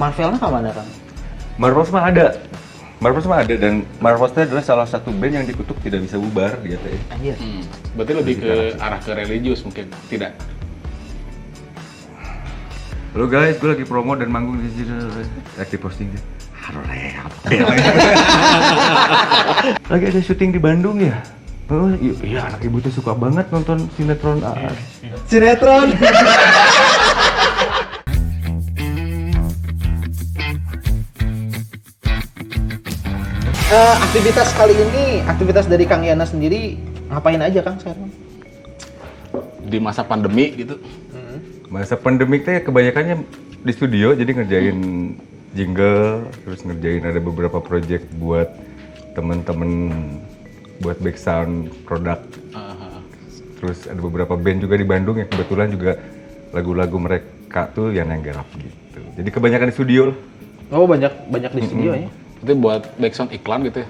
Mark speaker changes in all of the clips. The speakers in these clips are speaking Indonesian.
Speaker 1: Marvelnya kemana Kang?
Speaker 2: Marvels mah ada dan Marvels itu adalah salah satu band yang dikutuk tidak bisa bubar dia teh.
Speaker 1: Anjir.
Speaker 3: Berarti lebih ke arah ke religius mungkin, tidak?
Speaker 2: Halo guys, gue lagi promo dan manggung di sini. Lagi posting deh. Lagi ada syuting di Bandung ya? Oh iya, anak ibu tuh suka banget nonton sinetron AA.
Speaker 1: Sinetron. Aktivitas kali ini, aktivitas dari Kang Yana sendiri ngapain aja Kang sekarang?
Speaker 3: Di masa pandemi gitu.
Speaker 2: Masa pandemik teh kebanyakannya di studio, jadi ngerjain jingle, terus ngerjain ada beberapa project buat temen-temen buat back sound produk. Terus ada beberapa band juga di Bandung yang kebetulan juga lagu-lagu mereka tuh yang garap gitu. Jadi kebanyakan di studio.
Speaker 1: Oh banyak di studio ya?
Speaker 3: Itu buat backsound iklan gitu ya?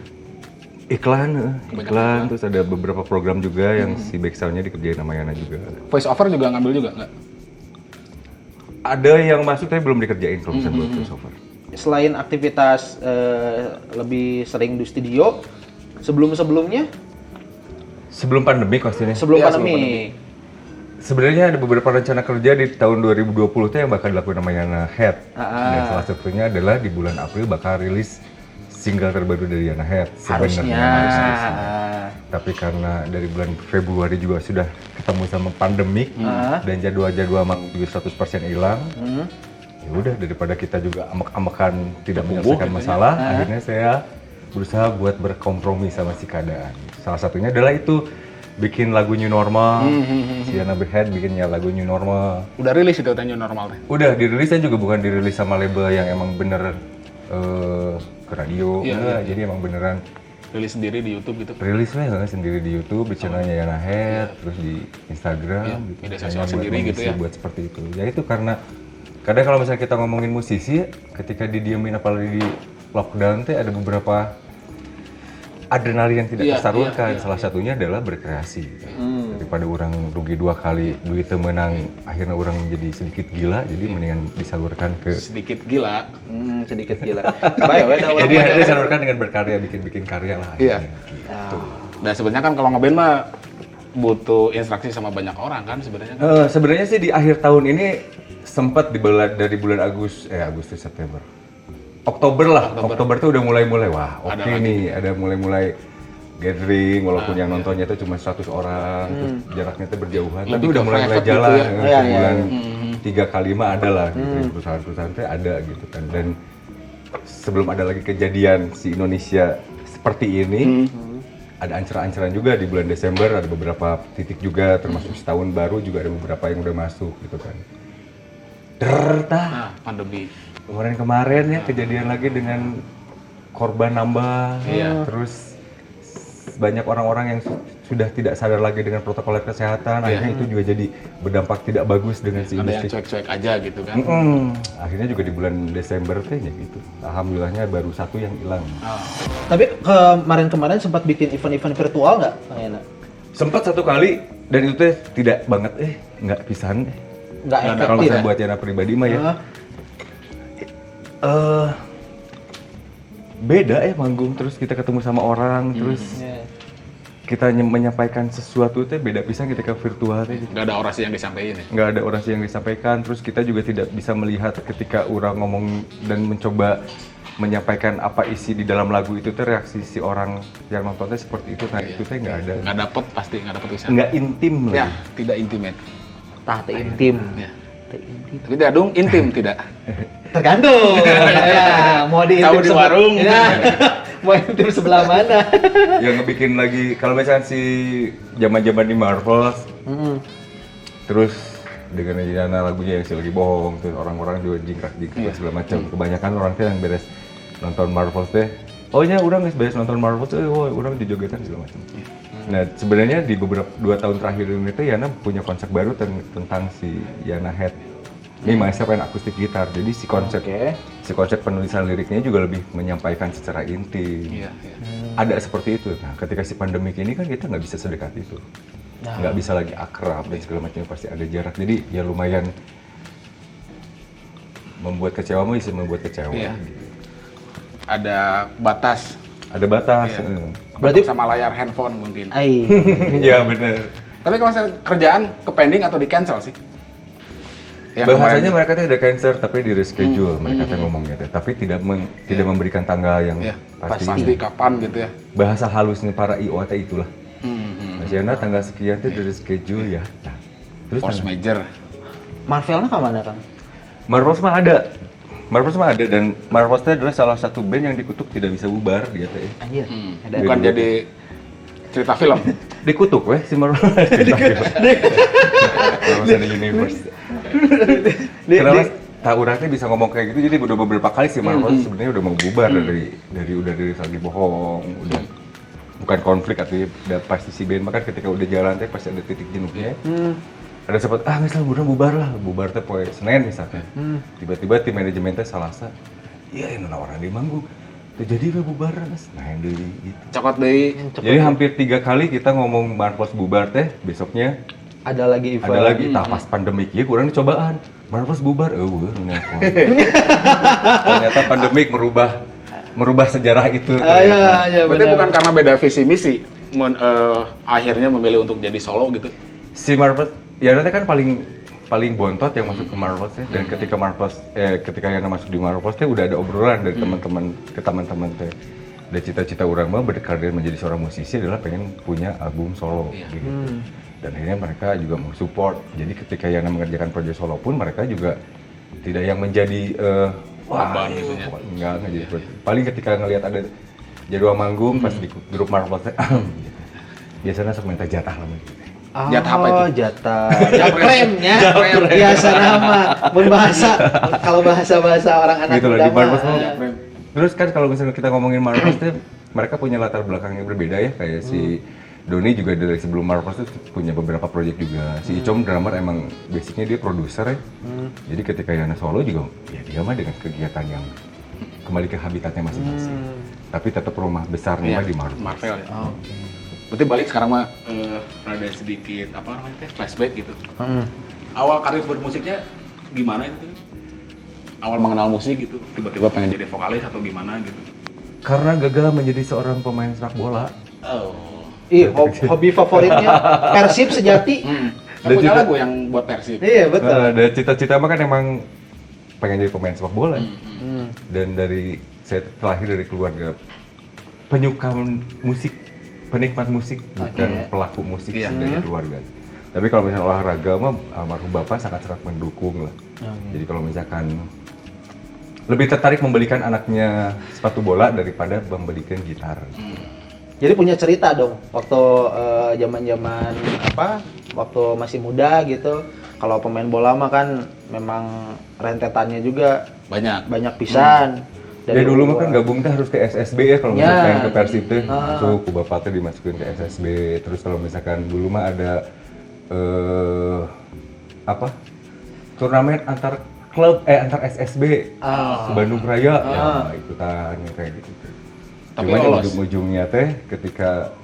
Speaker 2: Iklan, terus ada beberapa program juga yang si back sound-nya dikerjain sama Yana juga.
Speaker 3: Voice over juga ngambil juga nggak?
Speaker 2: Ada yang masuk tapi belum dikerjain kalau misalnya buat voice over.
Speaker 1: Selain aktivitas lebih sering di studio, sebelum-sebelumnya?
Speaker 2: Sebelum pandemi pastinya.
Speaker 1: Sebelum
Speaker 3: Iya,
Speaker 1: pandemi.
Speaker 2: Sebenarnya ada beberapa rencana kerja di tahun 2020 tuh yang bakal dilakukan sama Yana Head. Dan salah satunya adalah di bulan April bakal rilis single terbaru dari Yana Head.
Speaker 1: Harusnya.
Speaker 2: Tapi karena dari bulan Februari juga sudah ketemu sama pandemik dan jadwal-jadwal manggung juga 100% hilang. Ya udah daripada kita juga amek-amekan tidak menyelesaikan masalah, akhirnya saya berusaha buat berkompromi sama si keadaan. Salah satunya adalah itu bikin lagu New Normal. Si Yana Head bikinnya lagu New Normal.
Speaker 3: Udah rilis itu New Normal teh?
Speaker 2: Udah dirilisnya juga bukan dirilis sama label yang emang bener ke radio, enggak. Jadi emang beneran
Speaker 3: Rilis sendiri di YouTube gitu?
Speaker 2: rilis lah sendiri di YouTube, di channelnya Yana Head, terus di Instagram,
Speaker 3: media
Speaker 2: gitu.
Speaker 3: sosial
Speaker 2: Hanya
Speaker 3: sendiri
Speaker 2: buat
Speaker 3: gitu ya?
Speaker 2: Buat seperti itu. Ya itu karena kadang kalau misalnya kita ngomongin musisi, ketika didiemin apalagi di lockdown tuh ada beberapa adrenalin yang tidak tersalurkan. Salah satunya adalah berkreasi. Daripada orang rugi 2 kali duitnya menang, akhirnya orang jadi sedikit gila, jadi mendingan disalurkan ke
Speaker 3: Sedikit gila.
Speaker 1: Sedikit gila. Baik,
Speaker 2: jadi akhirnya disalurkan dengan berkarya, bikin karya lah.
Speaker 3: Iya.
Speaker 2: Gitu.
Speaker 3: Nah sebenarnya kan kalau ngeband mah butuh instruksi sama banyak orang kan sebenarnya.
Speaker 2: Sebenarnya sih di akhir tahun ini sempat dari bulan Agustus September. Oktober tuh udah mulai wah oke nih ada mulai gathering walaupun yang nontonnya itu cuma 100 orang terus jaraknya tuh berjauhan tapi udah mulai jalan
Speaker 3: gitu ya?
Speaker 2: sebulan 3 kali mah ada lah gitu perusahaan-perusahaan tuh ada gitu kan dan sebelum ada lagi kejadian si Indonesia seperti ini ada ancur-ancuran juga di bulan Desember ada beberapa titik juga termasuk setahun baru juga ada beberapa yang udah masuk gitu kan.
Speaker 3: Nah, pandemi.
Speaker 2: Kemarin ya kejadian lagi dengan korban nambah, terus banyak orang-orang yang sudah tidak sadar lagi dengan protokol kesehatan, akhirnya itu juga jadi berdampak tidak bagus dengan si
Speaker 3: Ada
Speaker 2: industri.
Speaker 3: yang cuek-cuek aja gitu kan.
Speaker 2: Akhirnya juga di bulan Desember kayaknya gitu. Alhamdulillahnya baru 1 yang hilang.
Speaker 1: Tapi kemarin sempat bikin event-event virtual nggak, Kang Yana?
Speaker 2: Sempat 1 kali dan itu teh tidak banget nggak pisahan.
Speaker 1: Nggak
Speaker 2: Kalau
Speaker 1: efektif
Speaker 2: saya
Speaker 1: ya?
Speaker 2: buat Yana pribadi mah ya. Beda ya manggung terus kita ketemu sama orang terus kita menyampaikan sesuatu teh beda pisan ketika virtual teh.
Speaker 3: Nggak ada orasi yang disampaikan ya?
Speaker 2: Nggak ada orasi yang disampaikan terus kita juga tidak bisa melihat ketika orang ngomong dan mencoba menyampaikan apa isi di dalam lagu itu teh reaksi si orang yang nontonnya seperti itu. Nah itu teh nggak ada.
Speaker 3: Nggak dapet pasti nggak dapet bisa.
Speaker 2: Nggak intim
Speaker 3: Ya,
Speaker 2: lagi.
Speaker 3: tidak intimate.
Speaker 1: Intim.
Speaker 3: Ya. Tapi tidak dong intim tidak.
Speaker 1: Tergantung. Ya, mau di
Speaker 3: Tahu di warung.
Speaker 1: Ya. Mau intim sebelah mana?
Speaker 2: Yang ngebikin lagi kalau misalnya si zaman-zaman di Marvel terus dengan Yana lagunya yang si lagi bohong terus orang-orang juga jingkrak segala macam kebanyakan orang teh yang beres nonton Marvel teh oh ya orang beres nonton Marvel teh oh orang dijogetan segala macam. Nah sebenarnya di beberapa 2 tahun terakhir ini tuh Yana punya konsep baru tentang si Yana Head. Ini Myself and Acoustic Guitar. Jadi si konsep penulisan liriknya juga lebih menyampaikan secara intim. Ada seperti itu. Nah ketika si pandemik ini kan kita nggak bisa sedekat itu. Nggak bisa lagi akrab dan segala macam pasti ada jarak. Jadi ya lumayan membuat kecewa mah bisa membuat kecewa.
Speaker 3: Iya.
Speaker 2: Gitu.
Speaker 3: Ada batas.
Speaker 2: Ada batas.
Speaker 3: Iya.
Speaker 1: Berarti-
Speaker 3: sama layar handphone mungkin.
Speaker 1: Ai.
Speaker 2: Iya benar.
Speaker 3: Tapi kalau misalnya kerjaan ke pending atau di cancel sih? Yang
Speaker 2: Bahasanya
Speaker 3: kemarin-
Speaker 2: mereka tuh ada cancer tapi di reschedule mereka tuh ngomongnya tuh. Tapi tidak tidak memberikan tanggal yang
Speaker 3: Iya,
Speaker 2: pasti.
Speaker 3: pasti kapan gitu ya.
Speaker 2: Bahasa halusnya para IO teh itulah.
Speaker 3: Hmm.
Speaker 2: Mas Yana tanggal sekian tuh di reschedule ya. Nah, terus
Speaker 3: Force major.
Speaker 1: Marvelnya kemana Kang?
Speaker 2: Marvels mah ada. Marvels mah ada dan Marvels itu adalah salah satu band yang dikutuk tidak bisa bubar dia teh.
Speaker 1: Anjir. Ada
Speaker 3: Bukan jadi cerita film.
Speaker 2: Dikutuk weh si Marvels. Marvels ada universe. Kenapa tak urangnya bisa ngomong kayak gitu jadi udah beberapa kali si Marvels sebenarnya udah mau bubar dari udah lagi bohong, udah bukan konflik atau udah pasti si band makan ketika udah jalan teh pasti ada titik jenuhnya. Ada sempat misal bubar teh poe Senin misalnya. Tiba-tiba tim manajemen teh Salasa, iya yang nawaran di manggung. Tuh jadi we bubar mas, nah yang deui gitu.
Speaker 3: Cokot deui.
Speaker 2: Jadi hampir 3 kali kita ngomong Marvels bubar teh, besoknya
Speaker 1: ada lagi event.
Speaker 2: ada lagi, pas pandemik ya kurang dicobaan. Marvels bubar, ternyata pandemik merubah sejarah itu.
Speaker 1: Iya
Speaker 3: Berarti
Speaker 1: benar.
Speaker 3: bukan karena beda visi misi, akhirnya memilih untuk jadi solo gitu.
Speaker 2: Si Marvels, ya nanti kan paling bontot yang masuk ke Marvels ya. Dan ketika Yana masuk di Marvels teh udah ada obrolan dari teman-teman ke teman-teman teh. Dan cita-cita orang mah berkarir menjadi seorang musisi adalah pengen punya album solo gitu. Dan akhirnya mereka juga mau support. Jadi ketika Yana mengerjakan proyek solo pun mereka juga tidak yang menjadi
Speaker 3: Beban gitu ya.
Speaker 2: enggak jadi paling ketika ngelihat ada jadwal manggung pas di grup Marvels teh gitu. Biasanya sok minta jatah lah gitu.
Speaker 3: Jatah apa itu?
Speaker 1: Jatah. Premnya. Biasa nama. Kalau bahasa orang anak
Speaker 2: Gitu loh,
Speaker 1: muda
Speaker 2: di Marvels
Speaker 1: mah.
Speaker 2: mah. Terus kan kalau misalnya kita ngomongin Marvels tuh mereka punya latar belakang yang berbeda ya kayak si Doni juga dari sebelum Marvels tuh punya beberapa proyek juga. Si Icom drummer emang basicnya dia produser ya. Jadi ketika Yana solo juga ya dia mah dengan kegiatan yang kembali ke habitatnya masing-masing. Tapi tetap rumah besarnya mah di Marvels.
Speaker 3: Marvel ya.
Speaker 1: Oh.
Speaker 3: Berarti balik sekarang mah rada sedikit apa namanya teh flashback gitu. Awal karir bermusiknya gimana itu? Awal mengenal musik gitu, tiba-tiba pengen jadi vokalis atau gimana gitu?
Speaker 2: Karena gagal menjadi seorang pemain sepak bola.
Speaker 3: Oh.
Speaker 1: Ih, hobi favoritnya Persib sejati.
Speaker 3: Kan punya lagu yang buat Persib.
Speaker 1: Iya, betul.
Speaker 2: Dan cita-cita mah kan emang pengen jadi pemain sepak bola. Dan saya terlahir dari keluarga penyuka musik, penikmat musik, bukan pelaku musik dari keluarga. Tapi kalau misalnya olahraga mah almarhum bapak sangat-sangat mendukung lah. Jadi kalau misalkan lebih tertarik membelikan anaknya sepatu bola daripada membelikan gitar.
Speaker 1: Jadi punya cerita dong waktu zaman-zaman waktu masih muda gitu. Kalau pemain bola mah kan memang rentetannya juga banyak pisan.
Speaker 2: Dari dulu mah kan gabung teh harus ke SSB ya kalau misalkan ke Persib teh. So, ku bapak teh dimasukin ke SSB. Terus kalau misalkan dulu mah ada turnamen antar klub antar SSB ke Bandung Raya ya ikutan kayak gitu.
Speaker 3: Tapi
Speaker 2: cuman
Speaker 3: lolos.
Speaker 2: ujung-ujungnya teh ketika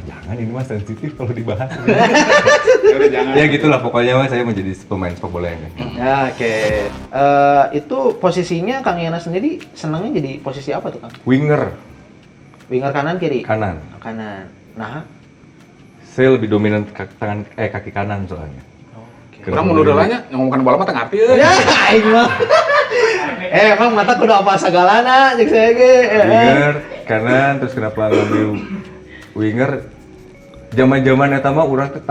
Speaker 2: jangan ini mah sensitif kalau dibahas.
Speaker 3: Udah jangan.
Speaker 2: Ya gitulah pokoknya mah saya menjadi pemain sepak bola yang
Speaker 1: Ya, oke. Itu posisinya Kang Yana sendiri senangnya jadi posisi apa tuh Kang?
Speaker 2: winger
Speaker 1: Winger kanan kiri?
Speaker 2: kanan.
Speaker 1: Kanan. Nah,
Speaker 2: Saya lebih dominan kaki kanan soalnya.
Speaker 1: oke.
Speaker 3: Orang mundur dalanya ngomongkan bola mah teu ngarti euy.
Speaker 1: Ya, aing mah. Emang mata kudu apa sagalana cek saya ge.
Speaker 2: Winger kanan terus kenapa ngambil winger zaman-zaman eta mah urang teh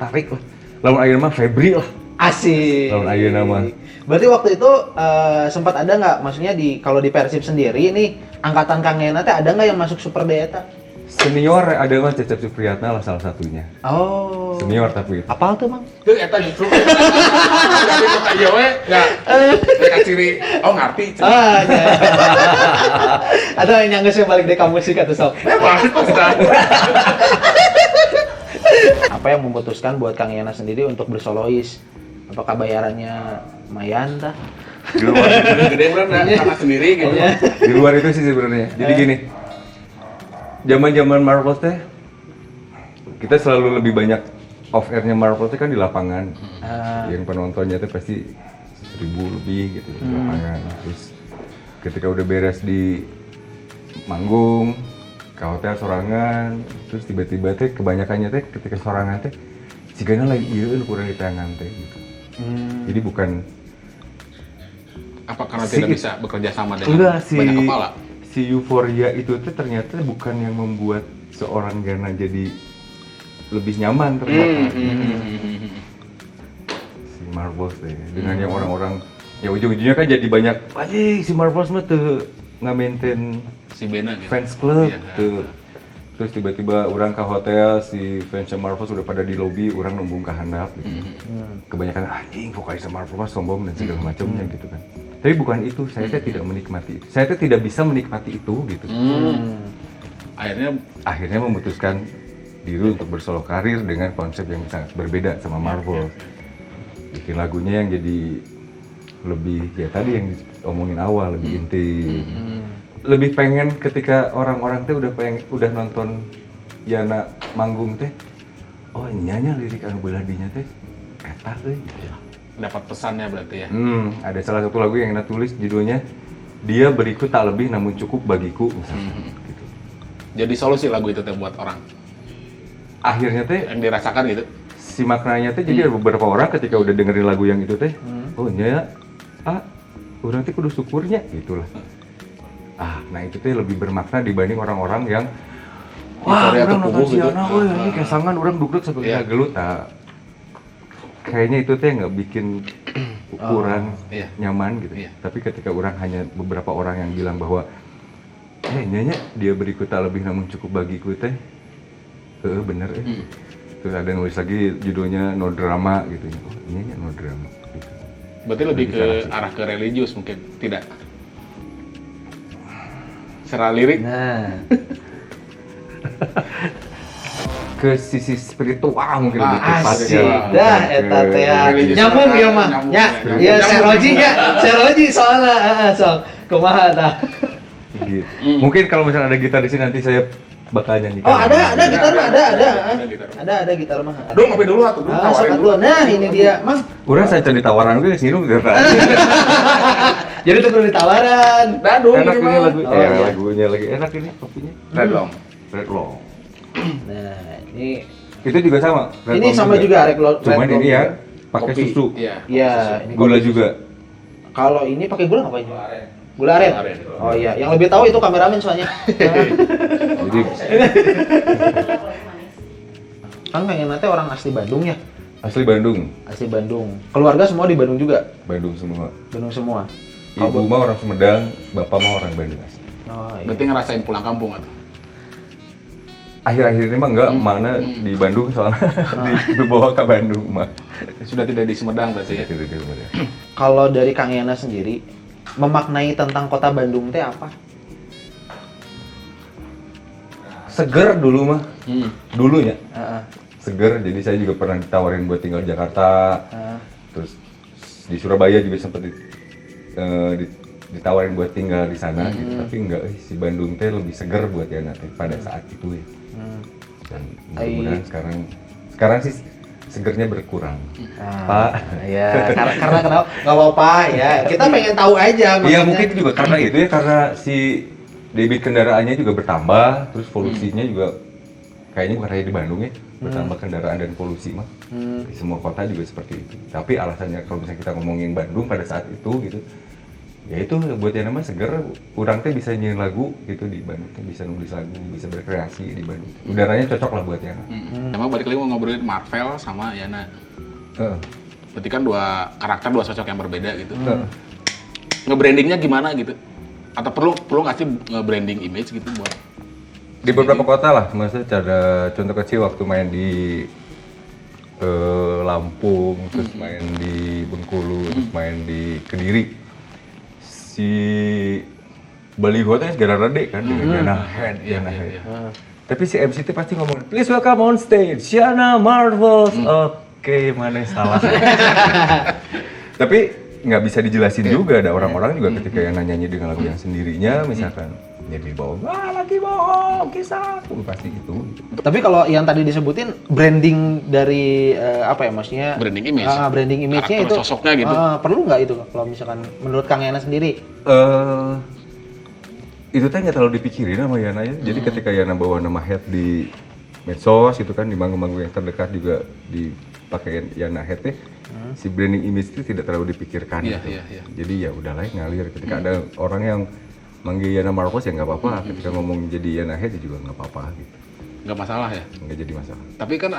Speaker 2: tarik lah. Lamun ayeuna mah Febri lah.
Speaker 1: Asik.
Speaker 2: Lamun ayeuna mah.
Speaker 1: Berarti waktu itu sempat ada nggak, maksudnya kalau di Persib sendiri nih angkatan Kang Yana teh ada nggak yang masuk Super Deta?
Speaker 2: Senior ada mah Cecep Supriyatna lah salah satunya.
Speaker 1: Oh.
Speaker 2: Senior tapi
Speaker 1: Apal tuh, Mang?
Speaker 3: Tuh eta justru. Tapi kok aja we enggak ciri oh ngarti.
Speaker 1: Ya. Ada yang nyangges balik deh kamu musik atau sok. Apa yang memutuskan buat Kang Yana sendiri untuk bersolois? Apakah bayarannya lumayan tah?
Speaker 2: di luar,
Speaker 3: Gede bener karena sendiri gitu.
Speaker 2: di luar itu sih sebenarnya. Jadi gini. Zaman-zaman Marvel teh kita selalu lebih banyak off airnya Marvel teh kan di lapangan. Yang penontonnya teh pasti 1.000 lebih gitu di lapangan. Terus ketika udah beres di manggung ke hotel sorangan, terus tiba-tiba teh kebanyakannya teh ketika sorangan teh sigana lagi ieu kurang ditayangan teh gitu. Jadi bukan
Speaker 3: Apa karena tidak bisa bekerja sama dengan
Speaker 2: enggak
Speaker 3: banyak kepala?
Speaker 2: si euforia itu tuh ternyata bukan yang membuat seorang Gana jadi lebih nyaman ternyata. Si Marvels deh dengan yang orang-orang ya ujung-ujungnya kan jadi banyak anjing si Marvels mah tuh nge-maintain
Speaker 3: Si Bena gitu.
Speaker 2: fans club
Speaker 3: Iya.
Speaker 2: tuh. Terus tiba-tiba orang ke hotel si fans Marvels udah pada di lobby, orang nembung ke handap gitu. Kebanyakan anjing vokalis Marvels sombong dan segala macamnya gitu kan. Tapi bukan itu, saya teh tidak menikmati itu. Saya teh tidak bisa menikmati itu gitu. Akhirnya memutuskan diri untuk bersolo karir dengan konsep yang sangat berbeda sama Marvel. Bikin lagunya yang jadi lebih ya tadi yang diomongin awal lebih intim. Lebih pengen ketika orang-orang teh udah nonton Yana manggung teh, oh nyanya lirik anu beladinya teh eta euy.
Speaker 3: Dapat pesannya berarti ya.
Speaker 2: Ada salah satu lagu yang Yana tulis judulnya Dia Beriku Tak Lebih Namun Cukup Bagiku misalnya. Gitu.
Speaker 3: Jadi solusi lagu itu teh buat orang
Speaker 2: Akhirnya teh
Speaker 3: yang dirasakan gitu.
Speaker 2: si maknanya teh jadi ada beberapa orang ketika udah dengerin lagu yang itu teh, oh nya, orang teh kudu syukurnya gitulah. Nah itu teh lebih bermakna dibanding orang-orang yang
Speaker 3: Euforia
Speaker 2: orang nonton
Speaker 3: terpubuk
Speaker 2: si
Speaker 3: gitu.
Speaker 2: Yana, ini kesangan orang duduk sampai
Speaker 3: Iya.
Speaker 2: kita gelut. Kayaknya itu teh nggak bikin ukuran
Speaker 3: iya.
Speaker 2: nyaman gitu.
Speaker 3: Iya.
Speaker 2: Tapi ketika orang hanya beberapa orang yang bilang bahwa, nyanya dia beriku tak lebih namun cukup bagiku teh, bener Terus ada nulis lagi judulnya No Drama gitu. Oh, ini no drama. Gitu.
Speaker 3: Berarti lebih ke
Speaker 2: Literasi.
Speaker 3: arah ke religius mungkin, tidak? Secara lirik,
Speaker 1: Nah,
Speaker 2: Ke sisi spiritual mungkin lebih
Speaker 3: Ah,
Speaker 2: tepat
Speaker 1: asik.
Speaker 2: ya.
Speaker 1: Dah eta teh ya.
Speaker 3: Religius.
Speaker 1: Nyambung ya mah.
Speaker 3: Nyambung,
Speaker 1: Ya,
Speaker 3: nyambung.
Speaker 1: ya Seroji ya. Seroji soalnya sok kumaha tah.
Speaker 2: Gitu. Mungkin kalau misalnya ada gitar di sini nanti saya bakal nyanyikan.
Speaker 1: Oh, ada gitar mah, ada.
Speaker 3: Ada gitar.
Speaker 1: Ada gitar mah.
Speaker 3: aduh ngopi dulu atuh, dulu tawarin
Speaker 1: sok
Speaker 3: dulu.
Speaker 1: atuh. Nah, ini dia, Mang.
Speaker 2: Urang saya cari tawaran gue sini gitu kan.
Speaker 1: Jadi itu perlu ditawaran.
Speaker 3: Dadu
Speaker 2: Enak
Speaker 3: ini
Speaker 2: ini
Speaker 3: mah.
Speaker 2: lagu.
Speaker 1: Oh, iya.
Speaker 2: Lagunya lagi enak ini kopinya.
Speaker 3: Red Long.
Speaker 2: Red Long.
Speaker 1: Nah, ini
Speaker 2: Itu juga sama. Red
Speaker 1: ini
Speaker 2: Long
Speaker 1: sama juga Red Long.
Speaker 2: Cuman
Speaker 1: Red Long
Speaker 2: ini ya
Speaker 1: juga.
Speaker 2: pakai
Speaker 3: Kopi.
Speaker 2: susu.
Speaker 3: Iya.
Speaker 1: Iya, ini
Speaker 2: Gula
Speaker 1: kopi
Speaker 2: juga.
Speaker 1: susu. Kalau ini pakai gula ngapain? Gula aren.
Speaker 3: Gula aren.
Speaker 1: Oh iya, yang lebih tahu itu kameramen soalnya.
Speaker 2: Jadi
Speaker 1: Kan pengen nanti orang asli Bandung ya.
Speaker 2: asli Bandung.
Speaker 1: Asli Bandung. Keluarga semua di Bandung juga.
Speaker 2: Bandung semua.
Speaker 1: Bandung semua.
Speaker 2: Ibu mah orang Sumedang, bapak mah orang Bandung asli.
Speaker 1: Oh, iya.
Speaker 3: Berarti ngerasain pulang kampung atuh.
Speaker 2: Akhir-akhir ini mah enggak, mana di Bandung soalnya dibawa ke Bandung mah.
Speaker 3: Sudah tidak di Sumedang berarti ya.
Speaker 2: Gitu.
Speaker 1: Kalau dari Kang Yana sendiri, memaknai tentang kota Bandung teh apa?
Speaker 2: Seger dulu mah, dulunya
Speaker 1: Heeh.
Speaker 2: seger. Jadi saya juga pernah ditawarin buat tinggal di Jakarta, terus di Surabaya juga sempat ditawarin buat tinggal di sana gitu. Tapi enggak, si Bandung teh lebih seger buat ya nanti pada saat itu ya. Dan mudah-mudahan sekarang sih segernya berkurang. Pak.
Speaker 1: Ya, karena kenapa? Nggak apa-apa ya. Kita pengen tahu aja.
Speaker 2: Iya
Speaker 1: maksudnya.
Speaker 2: mungkin juga karena itu ya, karena si debit kendaraannya juga bertambah, terus polusinya juga kayaknya bukan hanya di Bandung ya, bertambah kendaraan dan polusi mah. Di semua kota juga seperti itu. Tapi alasannya kalau misalnya kita ngomongin Bandung pada saat itu gitu, ya itu buat yang namanya seger, orang teh bisa nyanyiin lagu gitu di Bandung, teh bisa nulis lagu, bisa berkreasi di Bandung. Udaranya cocok lah buat yang.
Speaker 3: Emang balik lagi mau ngobrolin Marvel sama Yana. Berarti kan dua karakter, dua sosok yang berbeda gitu. Nge-brandingnya gimana gitu? Atau perlu nggak sih nge-branding image gitu buat
Speaker 2: Di beberapa kota lah, maksudnya ada contoh kecil waktu main di Lampung, terus main di Bengkulu, terus main di Kediri. Si baliho teh segala rade kan dengan Yana Head, Yana Head. Tapi si MC itu pasti ngomong, please welcome on stage, Yana Marvels. Oke, mana yang salah? Tapi nggak bisa dijelasin juga, ada orang-orang juga ketika yang nyanyi dengan lagu yang sendirinya, misalkan jadi bohong, lagi bohong, kisah, pasti itu.
Speaker 1: Tapi kalau yang tadi disebutin branding dari apa ya maksudnya?
Speaker 3: Branding image.
Speaker 1: Branding image-nya
Speaker 3: Karakter
Speaker 1: itu
Speaker 3: sosoknya gitu.
Speaker 1: Perlu nggak itu kalau misalkan menurut Kang Yana sendiri?
Speaker 2: Itu teh nggak terlalu dipikirin sama Yana ya. Jadi ketika Yana bawa nama head di medsos itu kan di manggung-manggung yang terdekat juga dipakai Yana head teh, si branding image itu tidak terlalu dipikirkan.
Speaker 3: Iya,
Speaker 2: gitu.
Speaker 3: iya.
Speaker 2: Jadi ya udahlah ngalir. Ketika ada orang yang manggil Yana Marcos ya nggak apa-apa. Ketika ngomong jadi Yana head juga nggak apa-apa gitu.
Speaker 3: Nggak masalah ya.
Speaker 2: Nggak jadi masalah.
Speaker 3: Tapi kan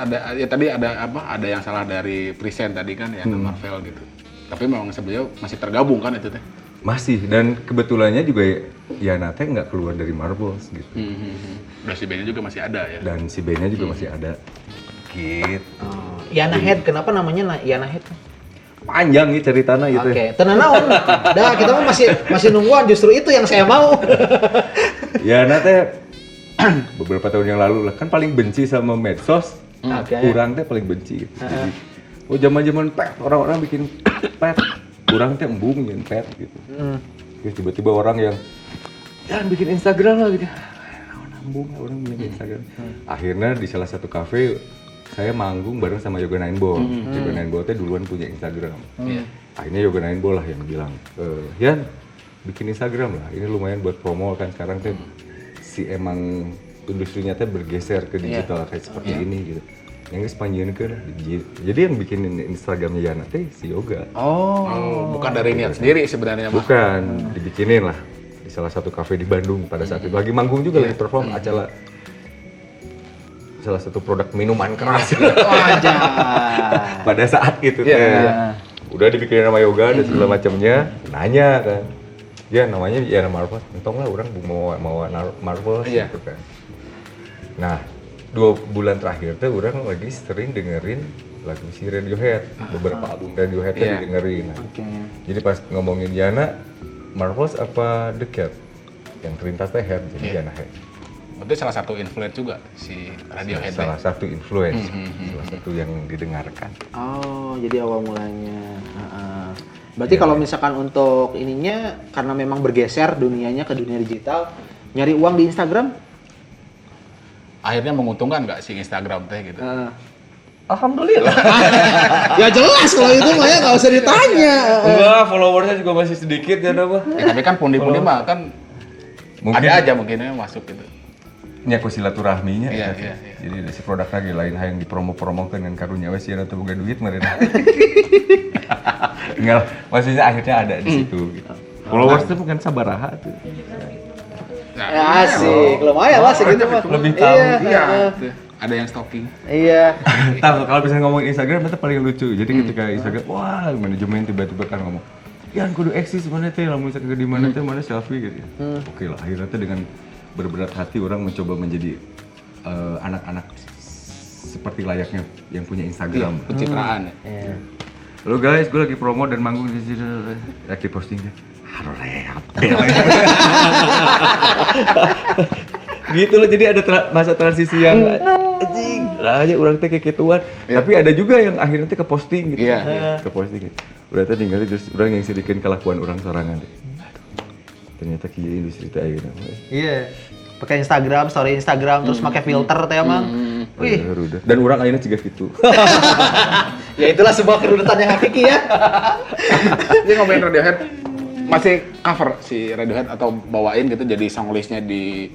Speaker 3: tadi ada yang salah dari present tadi kan ya Marvel gitu. Tapi memang sebenarnya masih tergabung kan itu teh.
Speaker 2: Masih, dan kebetulannya juga Yana teh nggak keluar dari Marbles gitu.
Speaker 3: Dan si bandnya juga masih ada ya.
Speaker 2: Dan si bandnya juga masih ada. Gitu.
Speaker 1: Yana Head, kenapa namanya Yana Head?
Speaker 2: Panjang nih ceritanya gitu.
Speaker 1: Oke, tenang naon. Dah kita mah masih nungguan, justru itu yang saya mau.
Speaker 2: Yana teh beberapa tahun yang lalu lah kan paling benci sama medsos.
Speaker 1: Oke.
Speaker 2: Kurang teh paling benci. Gitu. Jadi, zaman-zaman pet orang-orang bikin pet, kurang teh embung yang pet gitu. Terus tiba-tiba orang yang jangan bikin Instagram lah gitu. Embung orang bikin Instagram. Akhirnya di salah satu kafe saya manggung bareng sama Yoga Nine Ball. Yoga Nine Ball teh duluan punya Instagram. Akhirnya Yoga Nine Ball lah yang bilang, Yan bikin Instagram lah. Ini lumayan buat promo kan sekarang teh si emang industrinya teh bergeser ke digital kayak seperti ini gitu. Yang Spanien kan. Jadi yang bikin Instagramnya Yana teh si Yoga.
Speaker 3: Oh, bukan dari niat sendiri sebenarnya mah.
Speaker 2: Bukan, dibikinin lah di salah satu kafe di Bandung pada saat itu. Lagi manggung juga lagi perform acara salah satu produk minuman keras. Pada saat itu udah dibikinin nama Yoga dan segala macamnya, nanya kan. Ya namanya Yana Marcos, entong lah orang mau Marcos gitu kan. Nah, 2 bulan terakhir tuh orang lagi sering dengerin lagu si Radiohead, beberapa album Radiohead didengerin. Jadi pas ngomongin Yana Marcos apa The Cat yang terlintas teh Head, jadi Yana Head.
Speaker 3: Itu salah satu influence juga si Radiohead.
Speaker 2: Salah satu influence, salah satu yang didengarkan.
Speaker 1: Oh, jadi awal mulanya. Berarti kalau misalkan untuk ininya karena memang bergeser dunianya ke dunia digital, nyari uang di Instagram?
Speaker 3: Akhirnya menguntungkan nggak si Instagram teh gitu?
Speaker 1: Alhamdulillah. Ya jelas kalau itu mah ya nggak usah ditanya.
Speaker 2: Enggak, followersnya juga masih sedikit ya mah.
Speaker 3: Ya, tapi kan pundi-pundi mah kan
Speaker 2: Mungkin
Speaker 3: ada aja mungkin masuk gitu.
Speaker 2: nyaku silaturahminya.
Speaker 3: Iya.
Speaker 2: Jadi si produk lagi lain yang dipromo-promokan dengan karunya wes ya atau boga duit meureun. Enggak, maksudnya akhirnya ada di situ gitu. Followers itu bukan sabaraha tuh.
Speaker 3: Nah,
Speaker 1: asik, lumayan lah segitu mah.
Speaker 2: Lebih tahu.
Speaker 3: iya. Ada yang stalking.
Speaker 1: Iya.
Speaker 2: Tahu kalau bisa ngomongin Instagram itu paling lucu. Jadi ketika Instagram, wah manajemen tiba-tiba kan ngomong, "Ya kudu eksis mana teh, lamun misalkan di mana teh mana selfie gitu." Oke lah, akhirnya teh dengan berberat hati orang mencoba menjadi anak-anak seperti layaknya yang punya Instagram.
Speaker 3: Pencitraan ya.
Speaker 2: Halo guys, gue lagi promo dan manggung di sini. Lagi posting deh. Gitu loh, jadi ada masa transisi yang anjing lah aja orang teh kekituan. Tapi ada juga yang akhirnya teh ke posting gitu. Ke posting gitu. Udah teh tinggal terus orang yang sedikit kelakuan orang sorangan deh. Ternyata kieu industri teh ayeuna.
Speaker 1: Iya. Pakai Instagram, story Instagram, terus pakai filter teh emang. Wih.
Speaker 2: Dan orang ayeuna ciga gitu.
Speaker 1: Ya itulah sebuah kerudutan yang hakiki ya.
Speaker 3: Dia ngomongin Radiohead, masih cover si Radiohead atau bawain gitu jadi songlistnya di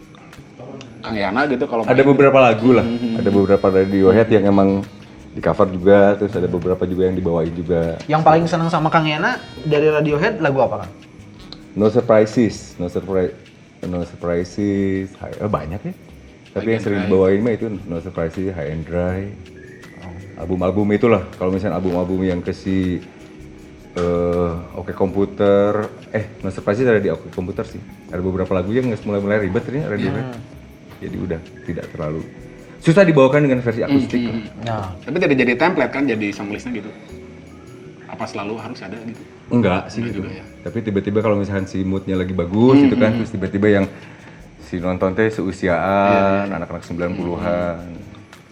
Speaker 3: Kang Yana gitu kalau
Speaker 2: Ada beberapa lagu lah. Ada beberapa Radiohead yang emang di cover juga, terus ada beberapa juga yang dibawain juga.
Speaker 1: Yang paling senang sama Kang Yana dari Radiohead lagu apa, Kang?
Speaker 2: No Surprises, banyak ya. Tapi yang sering dibawain mah itu No Surprises, High and Dry. Album-album itulah. Kalau misalnya album-album yang ke si Oke Komputer, No Surprises ada di Oke Komputer sih. Ada beberapa lagu yang mulai ribet ini Radiohead. Jadi udah tidak terlalu susah dibawakan dengan versi akustik.
Speaker 3: Nah, tapi tidak jadi template kan jadi songlistnya gitu. Apa selalu harus ada gitu?
Speaker 2: Enggak sih
Speaker 3: Enggak
Speaker 2: gitu.
Speaker 3: juga ya.
Speaker 2: Tapi tiba-tiba kalau misalkan si moodnya lagi bagus gitu kan, terus tiba-tiba yang si nonton teh seusiaan, anak-anak 90-an.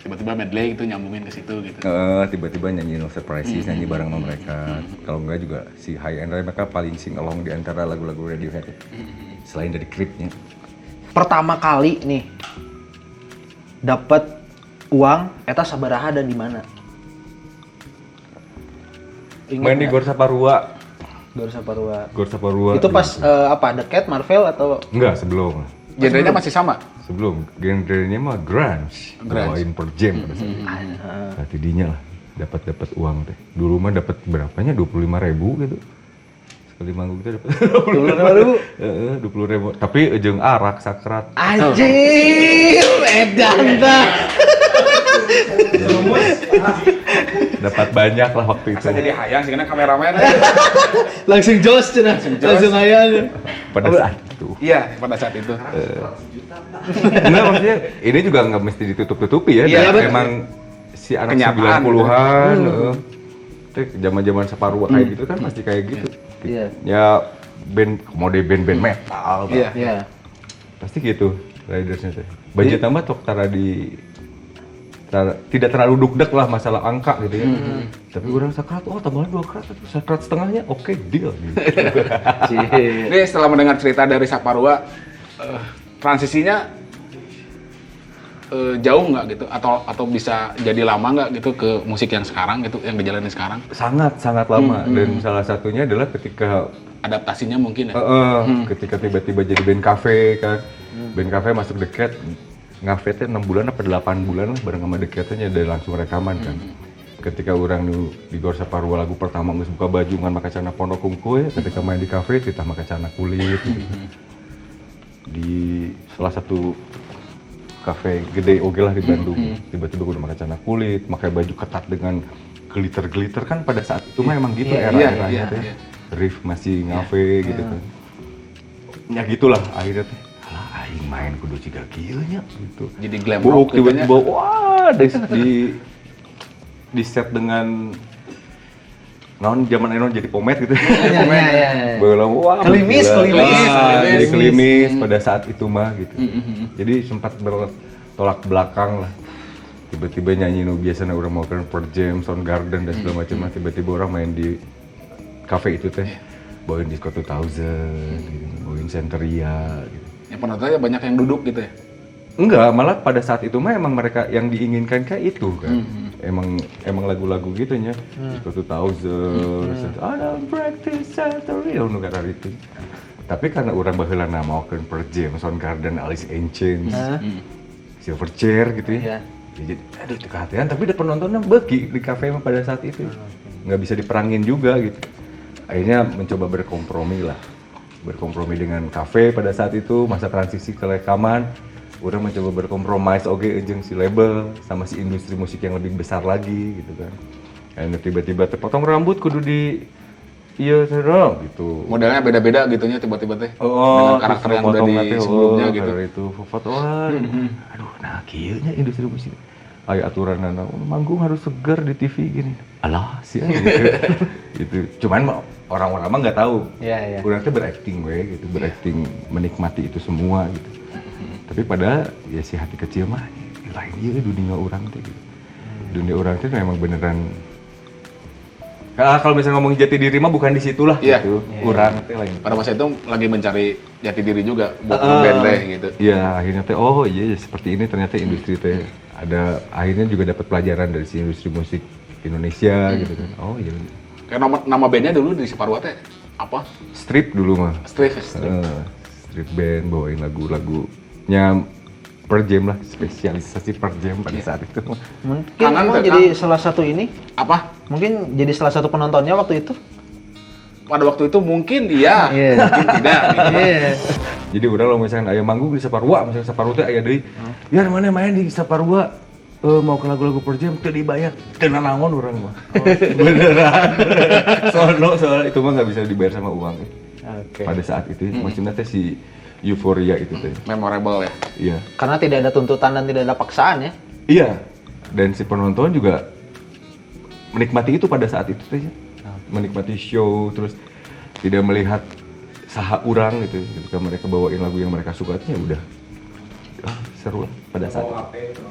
Speaker 3: Tiba-tiba medley itu nyambungin ke situ gitu.
Speaker 2: Tiba-tiba nyanyi No Surprises, nyanyi bareng sama mereka. Kalau enggak juga si High and Dry mereka paling sing along di antara lagu-lagu Radiohead. Selain dari klipnya.
Speaker 1: pertama kali nih dapat uang eta sabaraha dan di mana?
Speaker 2: Main di Gor Saparua.
Speaker 1: Gor Saparua.
Speaker 2: Gor Saparua.
Speaker 1: Itu pas apa? Deket Marvel atau?
Speaker 2: Enggak, sebelum.
Speaker 3: Genrenya masih sama.
Speaker 2: Sebelum. Genrenya mah grunge. Bawain per jam pada saat itu. Nah, tidinya lah dapat uang teh. Dulu mah dapat berapanya? 25.000 gitu. Sekali manggung teh dapat
Speaker 1: 25.000.
Speaker 2: 20.000. Tapi jeung arak sakrat.
Speaker 1: Anjir, edan dah.
Speaker 2: Dapat banyak lah waktu itu.
Speaker 3: Asa jadi hayang sih karena kameramen.
Speaker 1: Langsung jos cenah. Langsung hayang.
Speaker 2: Pada saat itu.
Speaker 3: Iya, pada saat itu.
Speaker 2: Enggak, maksudnya ini juga nggak mesti ditutup-tutupi ya.
Speaker 1: Iya,
Speaker 2: Dan emang si anak
Speaker 3: Kenyataan.
Speaker 2: 90-an, zaman-zaman Saparua kayak gitu kan pasti kayak gitu.
Speaker 1: Iya.
Speaker 2: Ya mode band metal.
Speaker 3: Iya.
Speaker 1: Iya.
Speaker 2: Pasti gitu ridersnya teh. Budget tambah tok tidak terlalu dugdek lah masalah angka gitu ya. Tapi orang sakrat, tambahan 2 krat, sakrat setengahnya, oke, deal gitu.
Speaker 3: Ini setelah mendengar cerita dari Saparua, transisinya jauh nggak gitu? Atau bisa jadi lama nggak gitu ke musik yang sekarang gitu, yang dijalani sekarang?
Speaker 2: Sangat lama. Dan salah satunya adalah ketika
Speaker 3: Adaptasinya mungkin ya?
Speaker 2: ketika tiba-tiba jadi band cafe kan. Band cafe masuk deket, ngafe teh 6 bulan apa 8 bulan lah bareng sama deketnya dari langsung rekaman kan. Ketika orang di Gor Saparua lagu pertama geus buka baju ngan make celana pondok kungkul, ketika main di kafe kita make celana kulit gitu. Di salah satu kafe gede oge lah di Bandung, tiba-tiba gue udah make celana kulit, pakai baju ketat dengan glitter kan pada saat itu mah emang gitu era-eranya teh. Riff masih ngafe gitu kan. Ya gitulah akhirnya teh. Aing main kudu ciga kieu nya gitu.
Speaker 3: Jadi glam rock gitu nya.
Speaker 2: Tiba-tiba wah di set dengan zaman enon jadi pomet gitu.
Speaker 1: Iya.
Speaker 2: Belum wah.
Speaker 1: Kelimis.
Speaker 2: Jadi kelimis pada saat itu mah gitu. Jadi sempat bertolak belakang lah. Tiba-tiba nyanyi nu biasanya orang mau kan per jam, Soundgarden dan segala macam, tiba-tiba orang main di cafe itu teh. Bawain Disco 2000 gitu, bawain Centeria gitu.
Speaker 3: Yang penontonnya banyak yang duduk gitu ya?
Speaker 2: Enggak, malah pada saat itu mah emang mereka yang diinginkan kayak itu kan. Emang lagu-lagu gitu nya. Disco 2000, I don't practice Centeria, nu kata itu. Tapi karena orang baheula nama Open Per Jam, Soundgarden, Alice in Chains, Silverchair gitu ya. Jadi aduh itu kehatian, tapi ada penontonnya bagi di kafe mah pada saat itu. Nggak bisa diperangin juga gitu. Akhirnya mencoba berkompromi dengan kafe pada saat itu, masa transisi ke rekaman. Udah mencoba berkompromis jeung si label sama si industri musik yang lebih besar lagi gitu kan. Akhirnya tiba-tiba terpotong rambut kudu di serong gitu.
Speaker 3: Modelnya beda-beda gitunya tiba-tiba teh. Dengan karakter yang udah di sebelumnya gitu.
Speaker 2: Itu fotoan. Aduh, nah kieu nya industri musik. Aya aturanna manggung harus segar di TV gini. Alah sih gitu. Cuman orang-orang mah nggak tahu.
Speaker 1: Iya.
Speaker 2: Urang teh berakting gitu, berakting menikmati itu semua gitu. Tapi pada ya si hati kecil mah lain ieu dunia urang teh gitu. Dunia urang teh memang beneran kalau misalnya ngomong jati diri mah bukan di situlah gitu. Urang teh lain.
Speaker 3: Pada masa itu lagi mencari jati diri juga buat nge-band teh gitu.
Speaker 2: Iya, akhirnya teh iya seperti ini ternyata industri teh ada akhirnya juga dapat pelajaran dari si industri musik Indonesia gitu kan. Oh iya.
Speaker 3: Kayak nama bandnya dulu di Saparua teh apa?
Speaker 2: Strip dulu mah.
Speaker 3: Strip
Speaker 2: Band bawain lagu-lagunya per jam lah, spesialisasi per jam pada saat itu.
Speaker 1: Mungkin emang jadi salah satu ini?
Speaker 3: Apa?
Speaker 1: Mungkin jadi salah satu penontonnya waktu itu?
Speaker 3: Pada waktu itu mungkin iya, mungkin tidak.
Speaker 2: Jadi udah lo misalnya aya manggung di Saparua, misalnya Saparua teh aya deui. Ya mana main di Saparua mau ke lagu-lagu per jam teu dibayar. Teu nanaon urang mah. Beneran. Soalnya itu mah enggak bisa dibayar sama uang. Pada saat itu maksudnya teh si euforia itu teh.
Speaker 3: Memorable ya.
Speaker 2: Iya.
Speaker 1: Karena tidak ada tuntutan dan tidak ada paksaan ya.
Speaker 2: Iya. Dan si penonton juga menikmati itu pada saat itu teh. Menikmati show terus tidak melihat saha urang gitu. Ketika mereka bawain lagu yang mereka suka ya udah. Seru lah pada saat itu.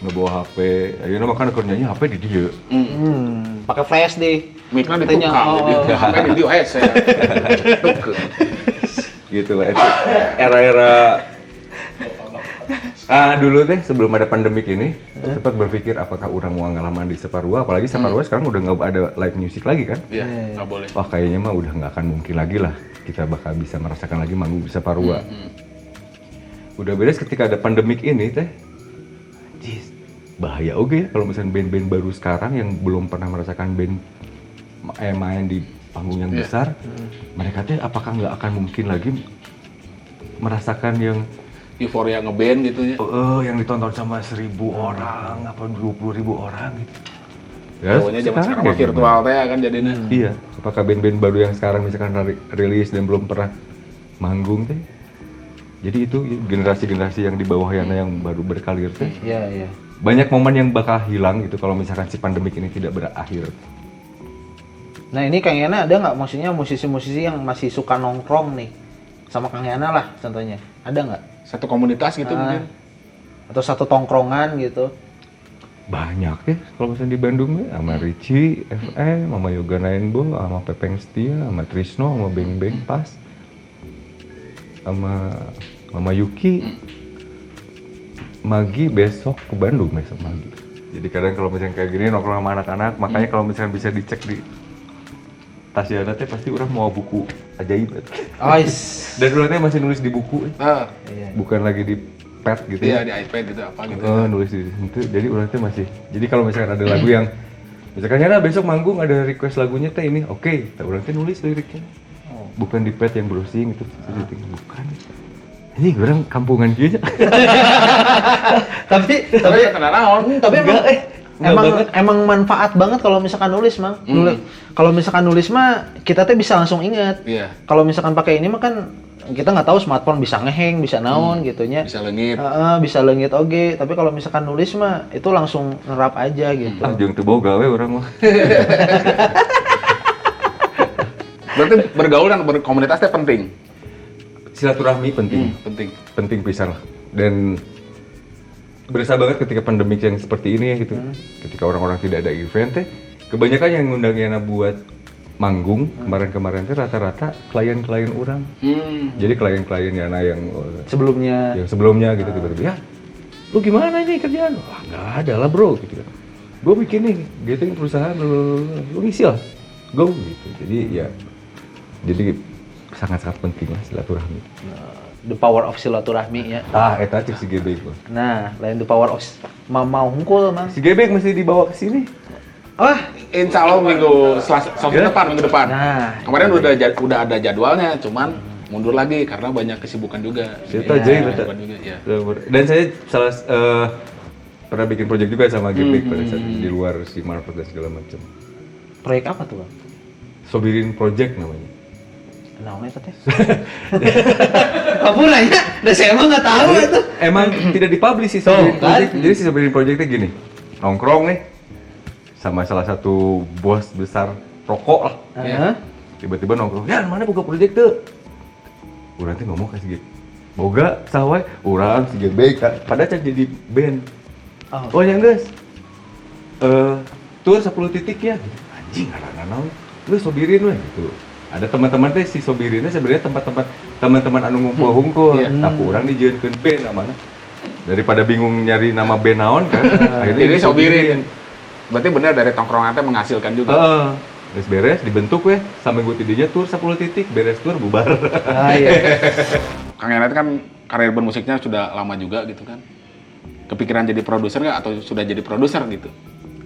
Speaker 2: Ngebawa HP. Ayeuna mah kan kerjanya HP di dia.
Speaker 1: Pakai flash deh.
Speaker 3: Mic-nya ditukang, HP di dia saya.
Speaker 2: Gitu lah. Era-era Dulu teh sebelum ada pandemik ini, sempat berpikir apakah orang mau ngalaman di Saparua, apalagi Saparua sekarang udah nggak ada live music lagi kan?
Speaker 3: Iya, nggak boleh.
Speaker 2: Wah kayaknya mah udah nggak akan mungkin lagi lah kita bakal bisa merasakan lagi manggung di Saparua. Udah beres ketika ada pandemik ini teh, jis, bahaya oke kalau misalnya band-band baru sekarang yang belum pernah merasakan band main di panggung yang besar, mereka teh apakah nggak akan mungkin lagi merasakan yang
Speaker 3: Euforia ngeband gitu ya.
Speaker 2: yang ditonton sama 1.000 orang apa 20.000 orang gitu.
Speaker 3: Pokoknya zaman sekarang mah virtual teh kan jadinya.
Speaker 2: Iya, apakah band-band baru yang sekarang misalkan rilis dan belum pernah manggung teh. Jadi itu generasi-generasi yang di bawah Yana yang baru berkarir teh.
Speaker 1: Iya.
Speaker 2: Banyak momen yang bakal hilang gitu kalau misalkan si pandemik ini tidak berakhir.
Speaker 1: Nah ini Kang Yana ada nggak maksudnya musisi-musisi yang masih suka nongkrong nih sama Kang Yana lah contohnya, ada nggak?
Speaker 3: Satu komunitas gitu mungkin.
Speaker 1: Atau satu tongkrongan gitu?
Speaker 2: Banyak ya kalau misalnya di Bandung ya, sama Richie, FM, sama Yoga Rainbow, sama Pepeng Setia, sama Trisno, sama Beng Beng Pas, sama Mama Yuki, Magi besok ke Bandung besok Magi. Jadi kadang kalau misalnya kayak gini nongkrong sama anak-anak, makanya kalau misalnya bisa dicek di tas Yana teh pasti orang mau buku ajaib. Dan orang teh masih nulis di buku, bukan lagi di pad gitu
Speaker 3: ya.
Speaker 2: Iya,
Speaker 3: di iPad gitu apa gitu.
Speaker 2: Nulis di situ. Jadi orang teh masih. Jadi kalau misalkan ada lagu yang misalkan Yana besok manggung ada request lagunya teh ini, oke, orang teh nulis liriknya. Bukan di pad yang browsing itu, bukan. Ini orang kampungan gitu.
Speaker 1: tapi emang manfaat banget kalau misalkan nulis, Mang. Kalau misalkan nulis mah kita tuh bisa langsung inget.
Speaker 3: Iya.
Speaker 1: Kalau misalkan pakai ini mah kan kita nggak tahu smartphone bisa ngeheng, bisa naon gitunya.
Speaker 3: Bisa leungit.
Speaker 1: Bisa leungit oge, tapi kalau misalkan nulis mah itu langsung nerap aja gitu.
Speaker 2: Jeung teu boga we urang mah.
Speaker 3: Berarti bergaul dan berkomunitas itu penting.
Speaker 2: Silaturahmi penting. Penting pisan lah. Dan berasa banget ketika pandemik yang seperti ini ya gitu. Ketika orang-orang tidak ada event teh, kebanyakan yang ngundang Yana buat manggung kemarin-kemarin teh rata-rata klien-klien orang. Jadi klien-klien Yana yang sebelumnya gitu tiba-tiba, ya lu gimana ini kerjaan? Wah nggak ada lah bro gitu kan. Gue bikin nih, gitu perusahaan lu ngisi lah, go gitu. Jadi sangat-sangat penting lah silaturahmi.
Speaker 1: The power of silaturahmi ya.
Speaker 2: Eta cek si Gebek.
Speaker 1: Nah, lain the power of mau hungkul, Mang.
Speaker 2: Si Gebek mesti dibawa ke sini.
Speaker 3: Insya Allah minggu depan.
Speaker 1: Nah,
Speaker 3: kemarin udah ada jadwalnya, cuman mundur lagi karena banyak kesibukan juga.
Speaker 2: Ya. Dan saya pernah bikin project juga sama Gebek pada saat di luar si Marvel dan segala macam.
Speaker 1: Proyek apa tuh, Bang?
Speaker 2: Sobirin Project namanya.
Speaker 1: Naonnya teh? Kamu nanya? Nah saya emang nggak tahu itu.
Speaker 2: Emang tidak dipublish sih Sobirin Project. Jadi si Sobirin Projectnya gini, nongkrong nih sama salah satu bos besar rokok lah. Tiba-tiba nongkrong, ya mana buka project tuh? Urang teh ngomong ke si Gebek, boga sawai, urang si Gebek pada cek jadi band. Oh yang guys, tour 10 titik ya. Anjing karena naon, lu Sobirin we gitu. Ada teman-teman teh si Sobirinnya sebenarnya teman-teman anu ngumpul-ngumpul. Tapi urang dijieunkeun band namanya. Daripada bingung nyari nama band naon kan, akhirnya
Speaker 3: jadi Sobirin. Berarti benar dari tongkrongan teh menghasilkan juga.
Speaker 2: Beres dibentuk weh, sampai gue tidinya tour 10 titik, beres tour bubar.
Speaker 3: Kang Yana kan karir bermusiknya sudah lama juga gitu kan. Kepikiran jadi produser nggak atau sudah jadi produser gitu?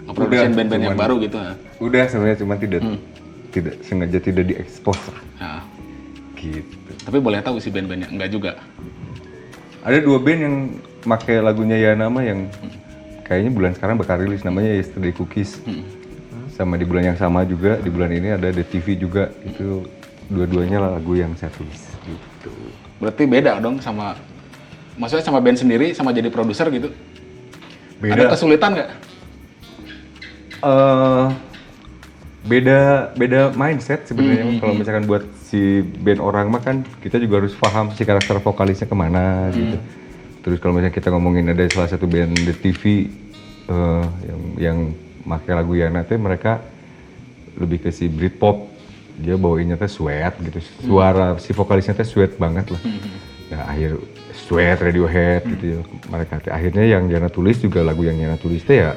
Speaker 3: Ngeproduksi band-band yang baru gitu.
Speaker 2: Udah sebenarnya cuma tidak sengaja tidak diekspos lah.
Speaker 3: Nah.
Speaker 2: Gitu.
Speaker 3: Tapi boleh tahu sih band-bandnya enggak juga.
Speaker 2: Ada 2 band yang make lagunya Yana mah yang kayaknya bulan sekarang bakal rilis, namanya Yesterday Cookies. Sama di bulan yang sama juga, di bulan ini ada The TV juga. Itu dua-duanya lagu yang saya tulis gitu.
Speaker 3: Berarti beda dong sama, maksudnya sama band sendiri sama jadi produser gitu?
Speaker 2: Beda.
Speaker 3: Ada kesulitan nggak?
Speaker 2: Beda mindset sebenarnya. Kalau misalkan buat si band orang mah kan kita juga harus paham si karakter vokalisnya kemana gitu. Terus kalau misalnya kita ngomongin ada salah satu band The TV yang make lagu Yana teh, mereka lebih ke si Britpop. Dia bawainnya teh sweat gitu. Suara si vokalisnya teh sweat banget lah. Nah Sweat, Radiohead gitu ya. Mereka akhirnya yang Yana tulis juga lagu yang Yana tulis teh ya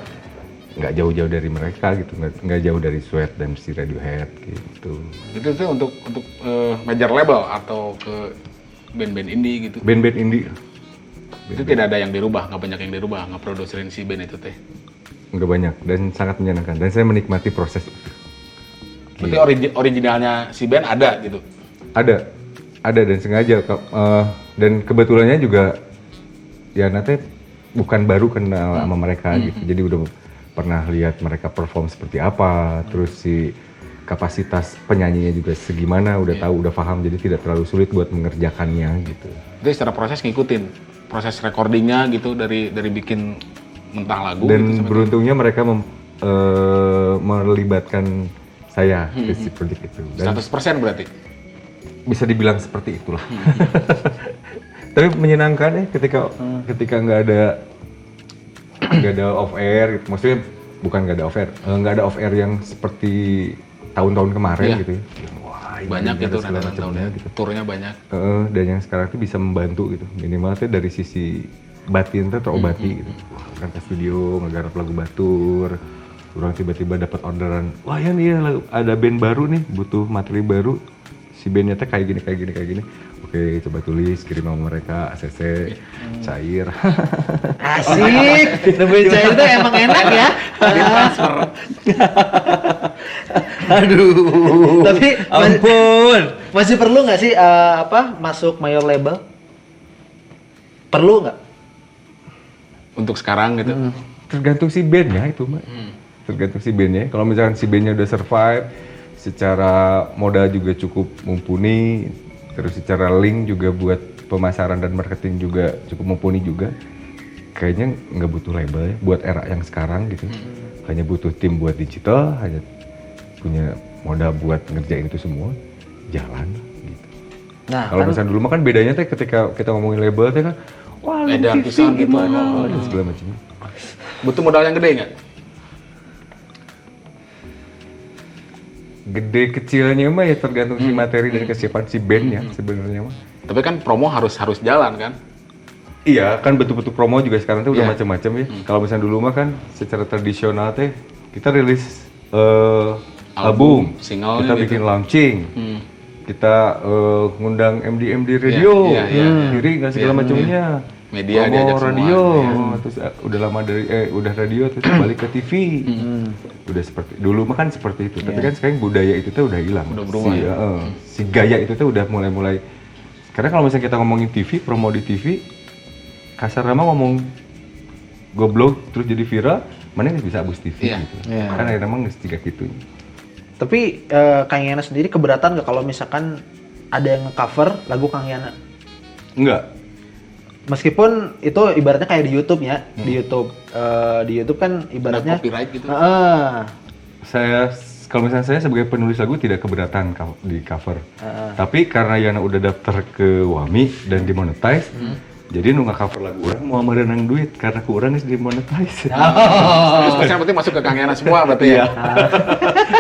Speaker 2: nggak jauh-jauh dari mereka gitu, nggak jauh dari Sweat dan si Radiohead gitu.
Speaker 3: Itu tuh untuk major label atau ke band-band indie gitu.
Speaker 2: Band-band indie.
Speaker 3: Itu tidak ada yang dirubah, nggak banyak yang dirubah, nggak produserin si band itu teh.
Speaker 2: Nggak banyak dan sangat menyenangkan dan saya menikmati proses itu.
Speaker 3: Berarti originalnya si band ada gitu?
Speaker 2: Ada dan sengaja dan kebetulannya juga ya nanti bukan baru kenal sama mereka gitu, jadi udah pernah lihat mereka perform seperti apa, terus si kapasitas penyanyinya juga segimana, udah tahu, udah paham, jadi tidak terlalu sulit buat mengerjakannya gitu.
Speaker 3: Jadi secara proses ngikutin proses recordingnya gitu dari bikin mentah lagu.
Speaker 2: Dan
Speaker 3: gitu,
Speaker 2: beruntungnya mereka melibatkan saya ke si project itu. Dan
Speaker 3: 100% berarti?
Speaker 2: bisa dibilang seperti itulah. Tapi menyenangkan ya ketika nggak ada off air gitu. Maksudnya bukan nggak ada off air yang seperti tahun-tahun kemarin gitu ya. Wah,
Speaker 3: banyak gitu
Speaker 2: segala macamnya gitu.
Speaker 3: Turnya banyak.
Speaker 2: Dan yang sekarang tuh bisa membantu gitu. Minimal tuh dari sisi batin tuh terobati gitu. Wah, kan ke studio ngegarap lagu batur. Orang tiba-tiba dapat orderan, wah ya nih ada band baru nih, butuh materi baru. Si bandnya teh kayak gini. Oke, coba tulis, kirim sama mereka, ACC, cair.
Speaker 1: Asik, nemuin cair itu emang enak ya.
Speaker 3: Transfer.
Speaker 1: Aduh. Tapi
Speaker 2: Ampun.
Speaker 1: masih perlu nggak sih masuk major label? Perlu nggak?
Speaker 3: Untuk sekarang gitu.
Speaker 2: Tergantung si bandnya itu, Mbak. Tergantung si bandnya. Kalau misalkan si bandnya udah survive, secara modal juga cukup mumpuni, terus secara link juga buat pemasaran dan marketing juga cukup mumpuni juga. Kayaknya nggak butuh label ya, buat era yang sekarang gitu. Hanya butuh tim buat digital, hanya punya modal buat ngerjain itu semua, jalan gitu.
Speaker 1: Nah,
Speaker 2: Kalau misalnya dulu mah kan bedanya teh ketika kita ngomongin label teh kan, wah
Speaker 3: Edan
Speaker 2: TV
Speaker 3: pisan gitu.
Speaker 2: gimana, dan segala macamnya.
Speaker 3: Butuh modal yang gede nggak?
Speaker 2: Gede kecilnya mah ya tergantung si materi dan kesiapan si bandnya sebenarnya mah.
Speaker 3: Tapi kan promo harus jalan kan?
Speaker 2: Iya, kan bentuk-bentuk promo juga sekarang tuh udah
Speaker 3: Iya.
Speaker 2: macam-macam ya. Kalau misalnya dulu mah kan secara tradisional teh kita rilis album,
Speaker 3: single
Speaker 2: kita
Speaker 3: gitu.
Speaker 2: bikin launching, kita ngundang MD radio,
Speaker 3: Iya, iya, iya.
Speaker 2: diri nggak segala macamnya.
Speaker 3: Media
Speaker 2: Promo
Speaker 3: diajak semua,
Speaker 2: radio,
Speaker 3: iya.
Speaker 2: terus udah lama udah radio terus balik ke TV. Udah seperti dulu mah kan seperti itu. Tapi kan sekarang budaya itu tuh udah hilang.
Speaker 3: Udah berubah, ya?
Speaker 2: Si gaya itu tuh udah mulai. Karena kalau misalnya kita ngomongin TV, promo di TV, kasar nama ngomong goblok terus jadi viral, mana nggak bisa abus TV
Speaker 3: Iya.
Speaker 2: gitu.
Speaker 1: Iya.
Speaker 2: Kan akhirnya emang nggak tiga gitu.
Speaker 1: Tapi Kang Yana sendiri keberatan nggak kalau misalkan ada yang nge-cover lagu Kang Yana?
Speaker 2: Enggak.
Speaker 1: Meskipun itu ibaratnya kayak di YouTube ya, di YouTube kan ibaratnya
Speaker 3: copyright gitu.
Speaker 2: Saya kalau misalnya saya sebagai penulis lagu tidak keberatan di cover. Tapi karena Yana udah daftar ke WAMI dan dimonetize, jadi nu cover lagu orang mau merenang duit karena ku urang geus dimonetize.
Speaker 3: Terus yang penting masuk ke Kang Yana semua berarti ya.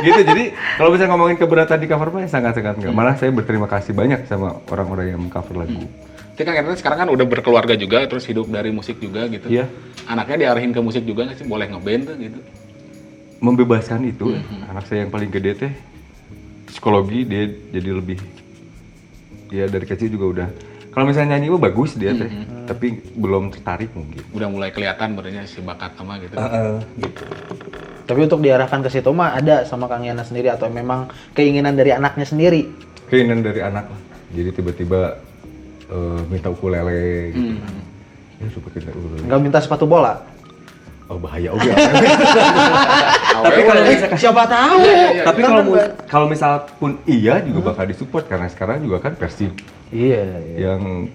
Speaker 2: Gitu, jadi kalau misalnya ngomongin keberatan di cover mah sangat-sangat enggak. Malah saya berterima kasih banyak sama orang-orang yang mengcover lagu.
Speaker 3: Tapi Kang Yana sekarang kan udah berkeluarga juga, terus hidup dari musik juga gitu.
Speaker 2: Iya.
Speaker 3: Anaknya diarahin ke musik juga nggak sih? Boleh ngeband tuh gitu?
Speaker 2: Membebaskan itu, anak saya yang paling gede teh psikologi, dia jadi lebih, ya dari kecil juga udah. Kalau misalnya nyanyi mah bagus dia teh, tapi belum tertarik mungkin.
Speaker 3: Udah mulai kelihatan berarti si bakat sama gitu.
Speaker 2: Gitu.
Speaker 1: Tapi untuk diarahkan ke situ mah ada sama Kang Yana sendiri atau memang keinginan dari anaknya sendiri?
Speaker 2: Keinginan dari anak lah. Jadi tiba-tiba minta ukulele gitu. Ya coba kita ukulele.
Speaker 1: Nggak minta sepatu bola?
Speaker 2: Oh bahaya oke.
Speaker 3: Tapi kalau
Speaker 1: Siapa tahu?
Speaker 2: Tapi
Speaker 1: Kan
Speaker 2: kalau misal pun iya juga bakal disupport karena sekarang juga kan Persib
Speaker 1: iya.
Speaker 2: yang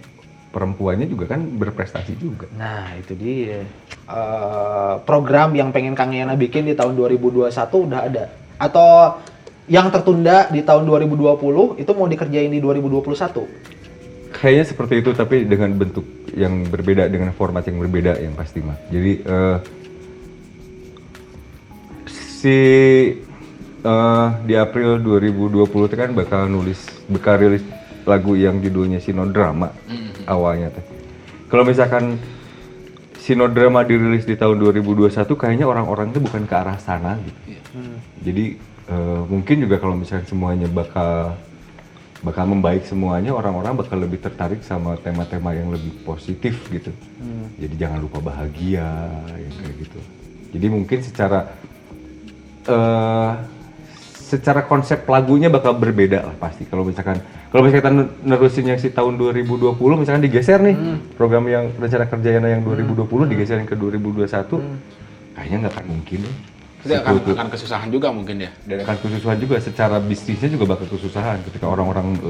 Speaker 2: perempuannya juga kan berprestasi juga.
Speaker 1: Nah itu dia. Program yang pengen Kang Yana bikin di tahun 2021 udah ada? Atau yang tertunda di tahun 2020 itu mau dikerjain di 2021?
Speaker 2: Kayaknya seperti itu tapi dengan bentuk yang berbeda, dengan format yang berbeda yang pasti mah. Jadi di April 2020 itu kan bakal rilis lagu yang judulnya Sinodrama awalnya teh. Kalau misalkan Sinodrama dirilis di tahun 2021, kayaknya orang-orang tuh bukan ke arah sana gitu. Jadi mungkin juga kalau misalkan semuanya bakal membaik semuanya, orang-orang bakal lebih tertarik sama tema-tema yang lebih positif gitu. Jadi jangan lupa bahagia, yang kayak gitu. Jadi mungkin secara konsep lagunya bakal berbeda lah pasti. Kalau misalkan kita nerusin yang si tahun 2020, misalkan digeser nih program yang rencana kerjanya yang 2020 digeserin ke 2021, kayaknya nggak akan mungkin ya.
Speaker 3: Jadi akan kesusahan juga mungkin ya.
Speaker 2: Dan akan kesusahan juga, secara bisnisnya juga bakal kesusahan ketika orang-orang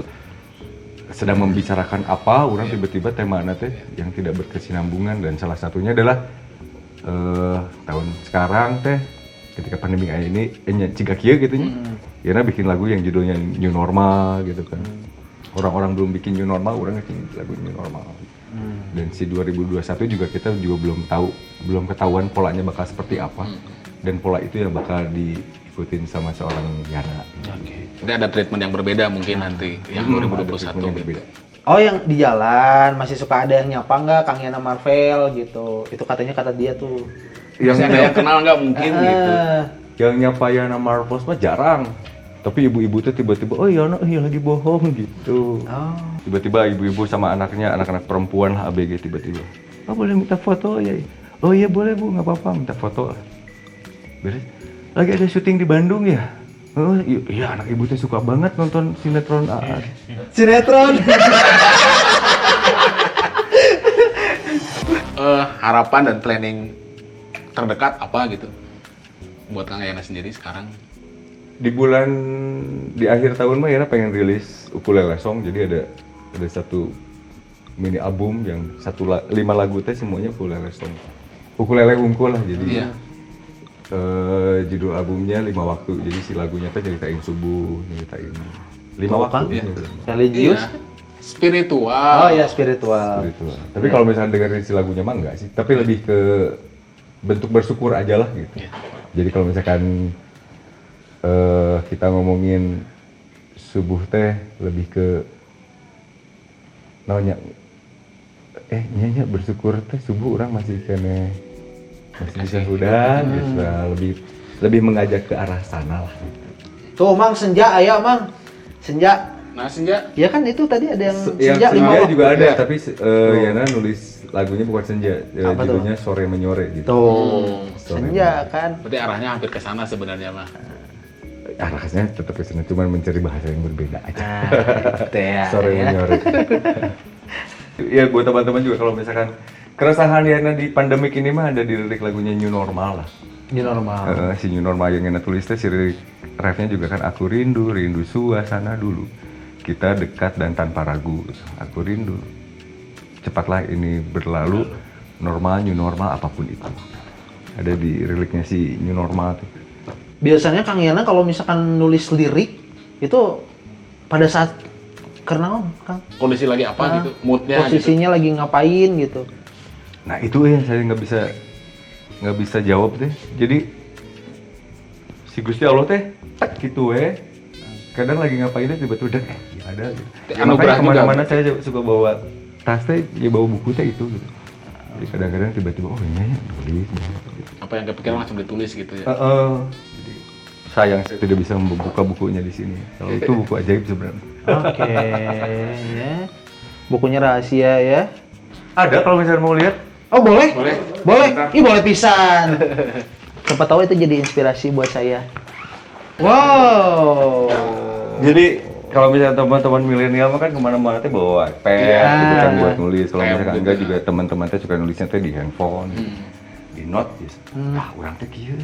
Speaker 2: sedang membicarakan apa, orang tiba-tiba tema teh yang tidak berkesinambungan, dan salah satunya adalah tahun sekarang teh ketika pandemi ini cika kieu gitu nya. Ya bikin lagu yang judulnya New Normal gitu kan. Orang-orang belum bikin New Normal, orang bikin lagu New Normal. Dan si 2021 juga kita juga belum ketahuan polanya bakal seperti apa. Dan pola itu yang bakal diikutin sama seorang Yana.
Speaker 3: Oke. Jadi ada treatment yang berbeda mungkin nanti yang 2021
Speaker 2: yang
Speaker 3: gitu.
Speaker 2: berbeda.
Speaker 1: Oh, yang di jalan masih suka ada yang nyapa nggak Kang Yana Marvel gitu. Itu katanya kata dia tuh.
Speaker 3: Masih ada yang kenal nggak mungkin gitu.
Speaker 2: Yang nyapa Yana Marvel mah jarang. Tapi ibu-ibu tuh tiba-tiba, oh Yana lagi bohong gitu.
Speaker 1: Oh.
Speaker 2: Tiba-tiba ibu-ibu sama anaknya, anak-anak perempuan lah ABG tiba-tiba. Oh boleh minta foto ya? Oh iya boleh bu, nggak apa-apa minta foto lah. Beres. Lagi ada syuting di Bandung ya? Oh iya, anak ibu tuh suka banget nonton sinetron AA.
Speaker 1: Sinetron.
Speaker 3: Harapan dan planning terdekat apa gitu buat Kang Yana sendiri sekarang?
Speaker 2: Di akhir tahun mah Yana pengen rilis Ukulele Song, jadi ada satu mini album yang 5 lagu teh semuanya ukulele song. Ukulele Unggul lah jadi.
Speaker 3: Iya.
Speaker 2: Judul albumnya 5 waktu, jadi si lagunya tuh nyeritain subuh, nyeritain 5 waktu.
Speaker 1: Kan? Religius?
Speaker 3: Iya. Spiritual.
Speaker 1: Oh ya, spiritual.
Speaker 2: Tapi kalau misalnya dengerin si lagunya mah enggak sih, tapi lebih ke bentuk bersyukur aja lah gitu.
Speaker 3: Iya.
Speaker 2: Jadi kalau misalkan kita ngomongin subuh teh lebih ke nyanyi bersyukur teh subuh orang masih bisa hudan gitu, lebih mengajak ke arah sana lah.
Speaker 1: Tuh Mang, senja aya Mang. Senja.
Speaker 3: Nah, senja.
Speaker 1: Ya kan itu tadi ada yang
Speaker 2: Yang
Speaker 1: senja 5 waktu.
Speaker 2: juga ada,
Speaker 3: ya.
Speaker 2: tapi Yana nulis lagunya bukan senja,
Speaker 1: Apa
Speaker 2: judulnya Sore Menyore gitu.
Speaker 1: Tuh,
Speaker 2: Sore
Speaker 1: senja kan.
Speaker 3: Berarti arahnya hampir ke sana sebenarnya mah.
Speaker 2: Arahnya tetap ke sana, cuma mencari bahasa yang berbeda aja.
Speaker 1: Gitu ya.
Speaker 2: Sore Menyore. Ya buat teman-teman juga kalau misalkan keresahan Yana di pandemik ini mah ada di lirik lagunya New Normal lah.
Speaker 1: New Normal.
Speaker 2: Si New Normal yang Yana tulis teh, si lirik refnya juga kan, aku rindu suasana dulu. Kita dekat dan tanpa ragu. Aku rindu. Cepatlah ini berlalu. Normal, new normal, apapun itu. Ada di liriknya si New Normal tuh.
Speaker 1: Biasanya Kang Yana kalau misalkan nulis lirik itu pada saat karena Kang
Speaker 3: Kondisi lagi apa gitu, moodnya
Speaker 1: posisinya lagi ngapain gitu.
Speaker 2: Nah itu yang saya nggak bisa jawab deh. Jadi si Gusti Allah teh tak gitu kadang lagi ngapain deh tiba-tiba ya ada gitu. Ya, makanya kemana-mana saya suka bawa tas teh, ya bawa buku teh itu gitu. Jadi kadang-kadang tiba-tiba ini tulis gitu.
Speaker 3: Apa yang kepikiran langsung ditulis gitu ya.
Speaker 2: Jadi sayang saya tidak bisa membuka bukunya di sini. Kalau itu buku ajaib sebenarnya.
Speaker 1: Oke, ya. Bukunya rahasia ya.
Speaker 2: Ada kalau misalnya mau lihat.
Speaker 1: Oh boleh? Boleh.
Speaker 2: Bentar.
Speaker 1: Ih boleh pisan. Siapa tahu itu jadi inspirasi buat saya. Wow.
Speaker 2: Jadi kalau misalnya teman-teman milenial kan kemana-mana tuh bawa iPad gitu kan buat nulis. Kalau misalnya enggak juga teman-teman tuh suka nulisnya tuh di handphone, di note gitu. Orang tuh kieu.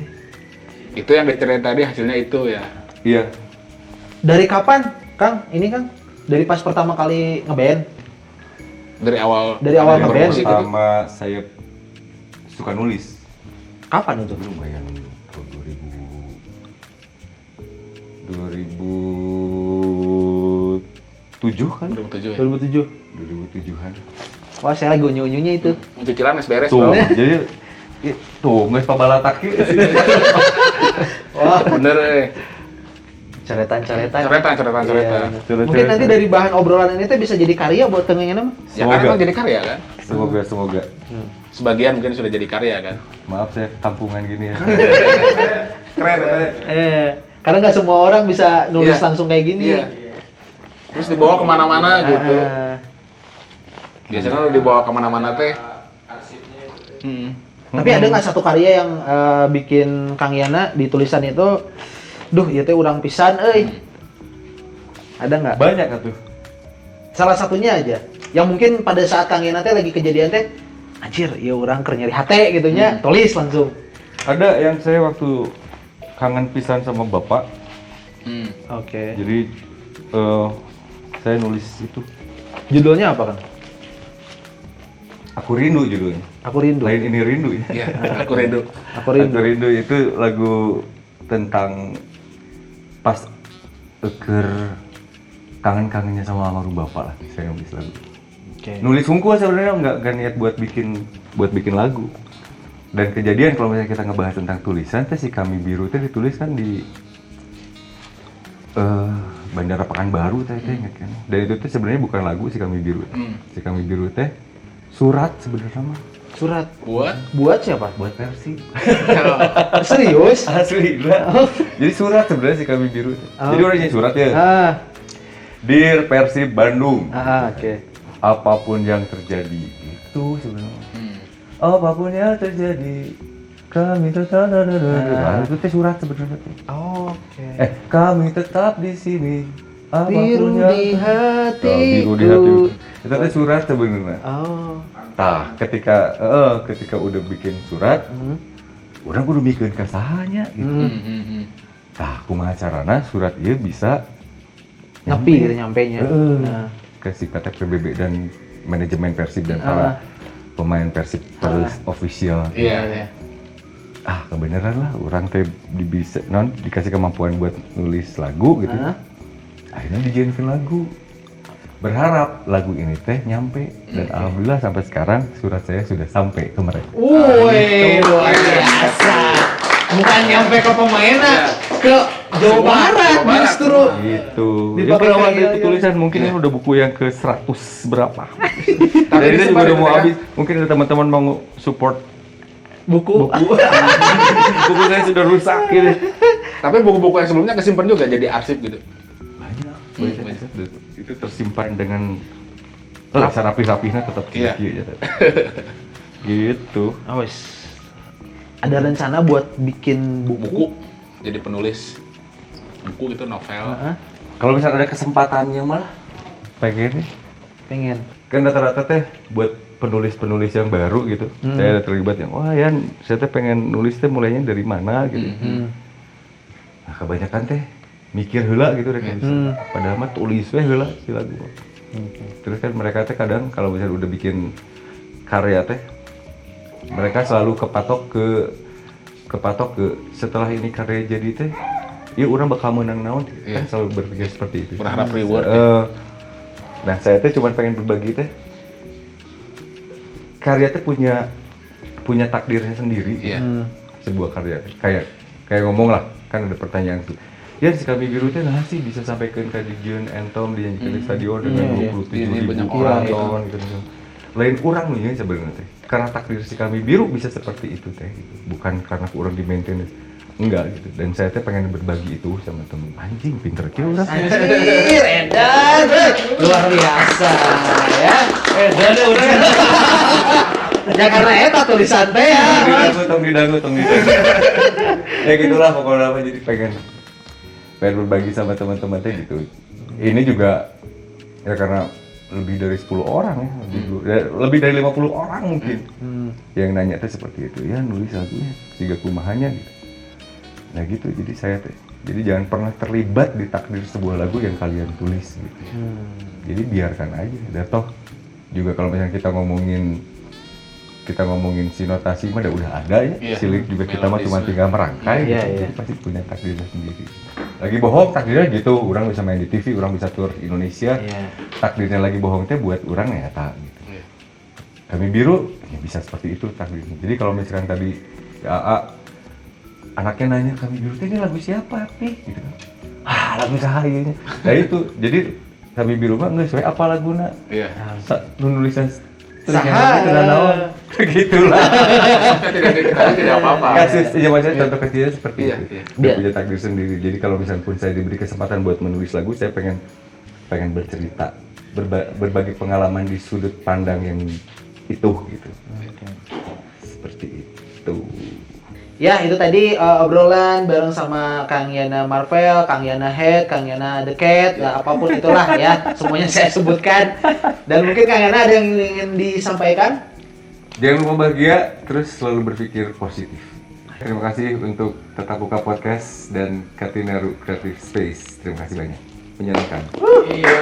Speaker 3: Itu yang diceritain tadi hasilnya itu ya.
Speaker 2: Iya.
Speaker 1: Dari kapan, Kang? Ini Kang? Dari pas pertama kali ngeband?
Speaker 3: Dari awal
Speaker 1: ngeband
Speaker 3: musik itu.
Speaker 2: Pertama saya suka nulis.
Speaker 1: Kapan itu?
Speaker 2: Lumayan tahun 2007 kan?
Speaker 3: 2007 ya.
Speaker 1: 2007.
Speaker 2: 2007-an.
Speaker 1: Wah, saya lagi unyu-unyunya itu.
Speaker 3: Cicilan es beres
Speaker 2: Tuh,
Speaker 3: bro.
Speaker 2: jadi tuh nggak pabalatak.
Speaker 1: Wah,
Speaker 3: Bener
Speaker 1: Coretan.
Speaker 3: Coretan.
Speaker 1: Iya. Mungkin nanti dari bahan obrolan ini teh bisa jadi karya buat tengahnya nama.
Speaker 3: Ya kan emang jadi karya kan?
Speaker 2: Semoga.
Speaker 3: Sebagian mungkin sudah jadi karya kan?
Speaker 2: Maaf saya tampungan gini ya.
Speaker 3: Keren ya.
Speaker 1: Karena nggak semua orang bisa nulis langsung kayak gini.
Speaker 3: Iya. Terus dibawa kemana-mana gitu. Biasanya kalau dibawa kemana-mana teh.
Speaker 1: Tapi ada nggak satu karya yang bikin Kang Yana di tulisan itu, duh ieu teh urang pisan euy. Ada nggak?
Speaker 2: Banyak atuh.
Speaker 1: Salah satunya aja. Yang mungkin pada saat Kang Yana teh lagi kejadian teh, anjir, ya urang keur nyeri hate gitu nya, tulis langsung.
Speaker 2: Ada yang saya waktu kangen pisan sama bapak.
Speaker 1: Oke.
Speaker 2: Jadi saya nulis itu.
Speaker 1: Judulnya apa, Kang?
Speaker 2: Aku Rindu judulnya.
Speaker 1: Aku Rindu.
Speaker 2: Lain ini rindu ya.
Speaker 3: Iya, aku rindu.
Speaker 1: Aku Rindu.
Speaker 2: Aku Rindu itu lagu tentang pas kangen-kangennya sama almarhum bapak lah. Saya nulis lagu.
Speaker 1: Oke.
Speaker 2: Nulis hungkul sebenarnya nggak niat buat bikin lagu. Dan kejadian kalau misalnya kita ngebahas tentang tulisan, teh si Kami Biru teh ditulis kan di Bandara Pekanbaru teh ingat kan. Dan itu teh sebenarnya bukan lagu si Kami Biru. Si Kami Biru teh surat sebenarnya mah.
Speaker 1: Surat
Speaker 3: Buat
Speaker 1: siapa?
Speaker 2: Buat Persib.
Speaker 1: Serius?
Speaker 2: Asli gila. Jadi surat sebenarnya si Kami Biru teh. Jadi orangnya surat ya. Dear Persib Bandung.
Speaker 1: Oke.
Speaker 2: Apapun yang terjadi itu sebenarnya. Apapun yang terjadi, kami tetap itu teh surat sebenarnya.
Speaker 1: Oke.
Speaker 2: Kami tetap di sini.
Speaker 1: Biru di hatiku.
Speaker 2: Biru di hatiku. Itu teh surat sebenarnya.
Speaker 1: Oh.
Speaker 2: Tah, ketika udah bikin surat, orang kudu bikin kesahanya gitu. Tah, kumaha carana surat ieu bisa
Speaker 1: Nyepi gitu nyampenya.
Speaker 2: Ke si PBB dan manajemen Persib dan para pemain Persib terus official.
Speaker 3: Iya.
Speaker 2: Kebenaran lah, orang teh dikasih kemampuan buat nulis lagu gitu. Akhirnya dijadikan lagu. Berharap lagu ini teh nyampe dan alhamdulillah sampai sekarang surat saya sudah sampai ke mereka.
Speaker 1: Wih, luar biasa. Bukan nyampe ke pemainnya, ke Jawa Barat justru.
Speaker 2: Gitu.
Speaker 1: Di
Speaker 2: Ya kalau
Speaker 1: pakai
Speaker 2: ada tulisan mungkin ini udah buku yang ke 100 berapa. Dan ini juga udah mau habis. Mungkin ada teman-teman mau support
Speaker 1: Buku.
Speaker 2: buku saya sudah rusak gitu.
Speaker 3: Tapi buku-buku yang sebelumnya kesimpan juga jadi arsip gitu.
Speaker 2: Banyak. Itu tersimpan dengan rasa rapi-rapihnya tetap
Speaker 3: Iya.
Speaker 2: Gitu.
Speaker 1: Awes. Ada rencana buat bikin buku?
Speaker 3: Jadi penulis buku gitu, novel.
Speaker 2: Kalau misalnya ada kesempatannya malah pengen. Kan rata-rata teh buat penulis-penulis yang baru gitu. Saya ada terlibat yang saya teh pengen nulis teh mulainya dari mana gitu. Nah, kebanyakan teh mikir heula gitu rek bisa. Padahal mah tulis we heula si lagu. Terus kan mereka teh kadang kalau misalnya udah bikin karya teh mereka selalu kepatok ke setelah ini karya jadi teh ya orang bakal menang naon kan selalu berpikir seperti itu.
Speaker 3: Berharap reward.
Speaker 2: Nah, saya teh cuma pengen berbagi teh karya teh punya takdirnya sendiri. Sebuah karya kayak ngomong lah, kan ada pertanyaan tuh. Ya si Kami Biru teh nah sih bisa sampaikan ke Dijen Entom di stadion dengan 27.000 orang gitu. Lain orang nih sebenarnya teh. Karena takdir si Kami Biru bisa seperti itu teh gitu. Bukan karena orang di maintenance. Enggak gitu. Dan saya teh pengen berbagi itu sama temen. Anjing pinter kieu urang.
Speaker 1: Anjir, edan. Luar biasa ya. Edan urang. Ya karena eta tulisan teh ya.
Speaker 2: Tong didangu. Ya gitulah pokoknya apa jadi pengen berbagi sama teman-teman teh gitu. Ini juga ya karena lebih dari 10 orang ya, lebih dari 50 orang mungkin yang nanya teh seperti itu. Ya nulis lagunya, tiga kumahanya gitu. Nah gitu, jadi saya teh. Jadi jangan pernah terlibat di takdir sebuah lagu yang kalian tulis gitu. Jadi biarkan aja. Dan toh juga kalau misalnya kita ngomongin si notasi mah udah ada ya. Silik juga kita mah cuma tinggal merangkai gitu. Jadi pasti punya takdirnya sendiri. Lagi bohong takdirnya gitu, orang bisa main di TV, orang bisa tour Indonesia. Takdirnya lagi bohong teh buat orang ya tak gitu. Kami Biru ya bisa seperti itu takdirnya. Jadi kalau misalkan tadi anaknya nanya Kami Biru ini lagu siapa nih gitu kan. lagu sahayanya. Nah itu, jadi kami di rumah nggak sesuai apa laguna.
Speaker 3: Iya.
Speaker 2: Nulisan
Speaker 1: Saha.
Speaker 2: Begitulah.
Speaker 3: Tidak apa-apa.
Speaker 2: Kasus zaman saya contoh kecilnya seperti
Speaker 3: Iya,
Speaker 2: itu.
Speaker 3: iya.
Speaker 2: Dia punya takdir sendiri. Jadi kalau misalnya pun saya diberi kesempatan buat menulis lagu, saya pengen bercerita, berbagi pengalaman di sudut pandang yang itu gitu. Seperti itu.
Speaker 1: Ya, itu tadi obrolan bareng sama Kang Yana Marvel, Kang Yana Head, Kang Yana The Cat, ya, apapun itulah ya, semuanya saya sebutkan. Dan mungkin Kang Yana ada yang ingin disampaikan?
Speaker 2: Jangan lupa bahagia, terus selalu berpikir positif. Terima kasih untuk Tetap Buka Podcast dan Katinaru Creative Space. Terima kasih banyak. Menyenangkan.
Speaker 3: Iya.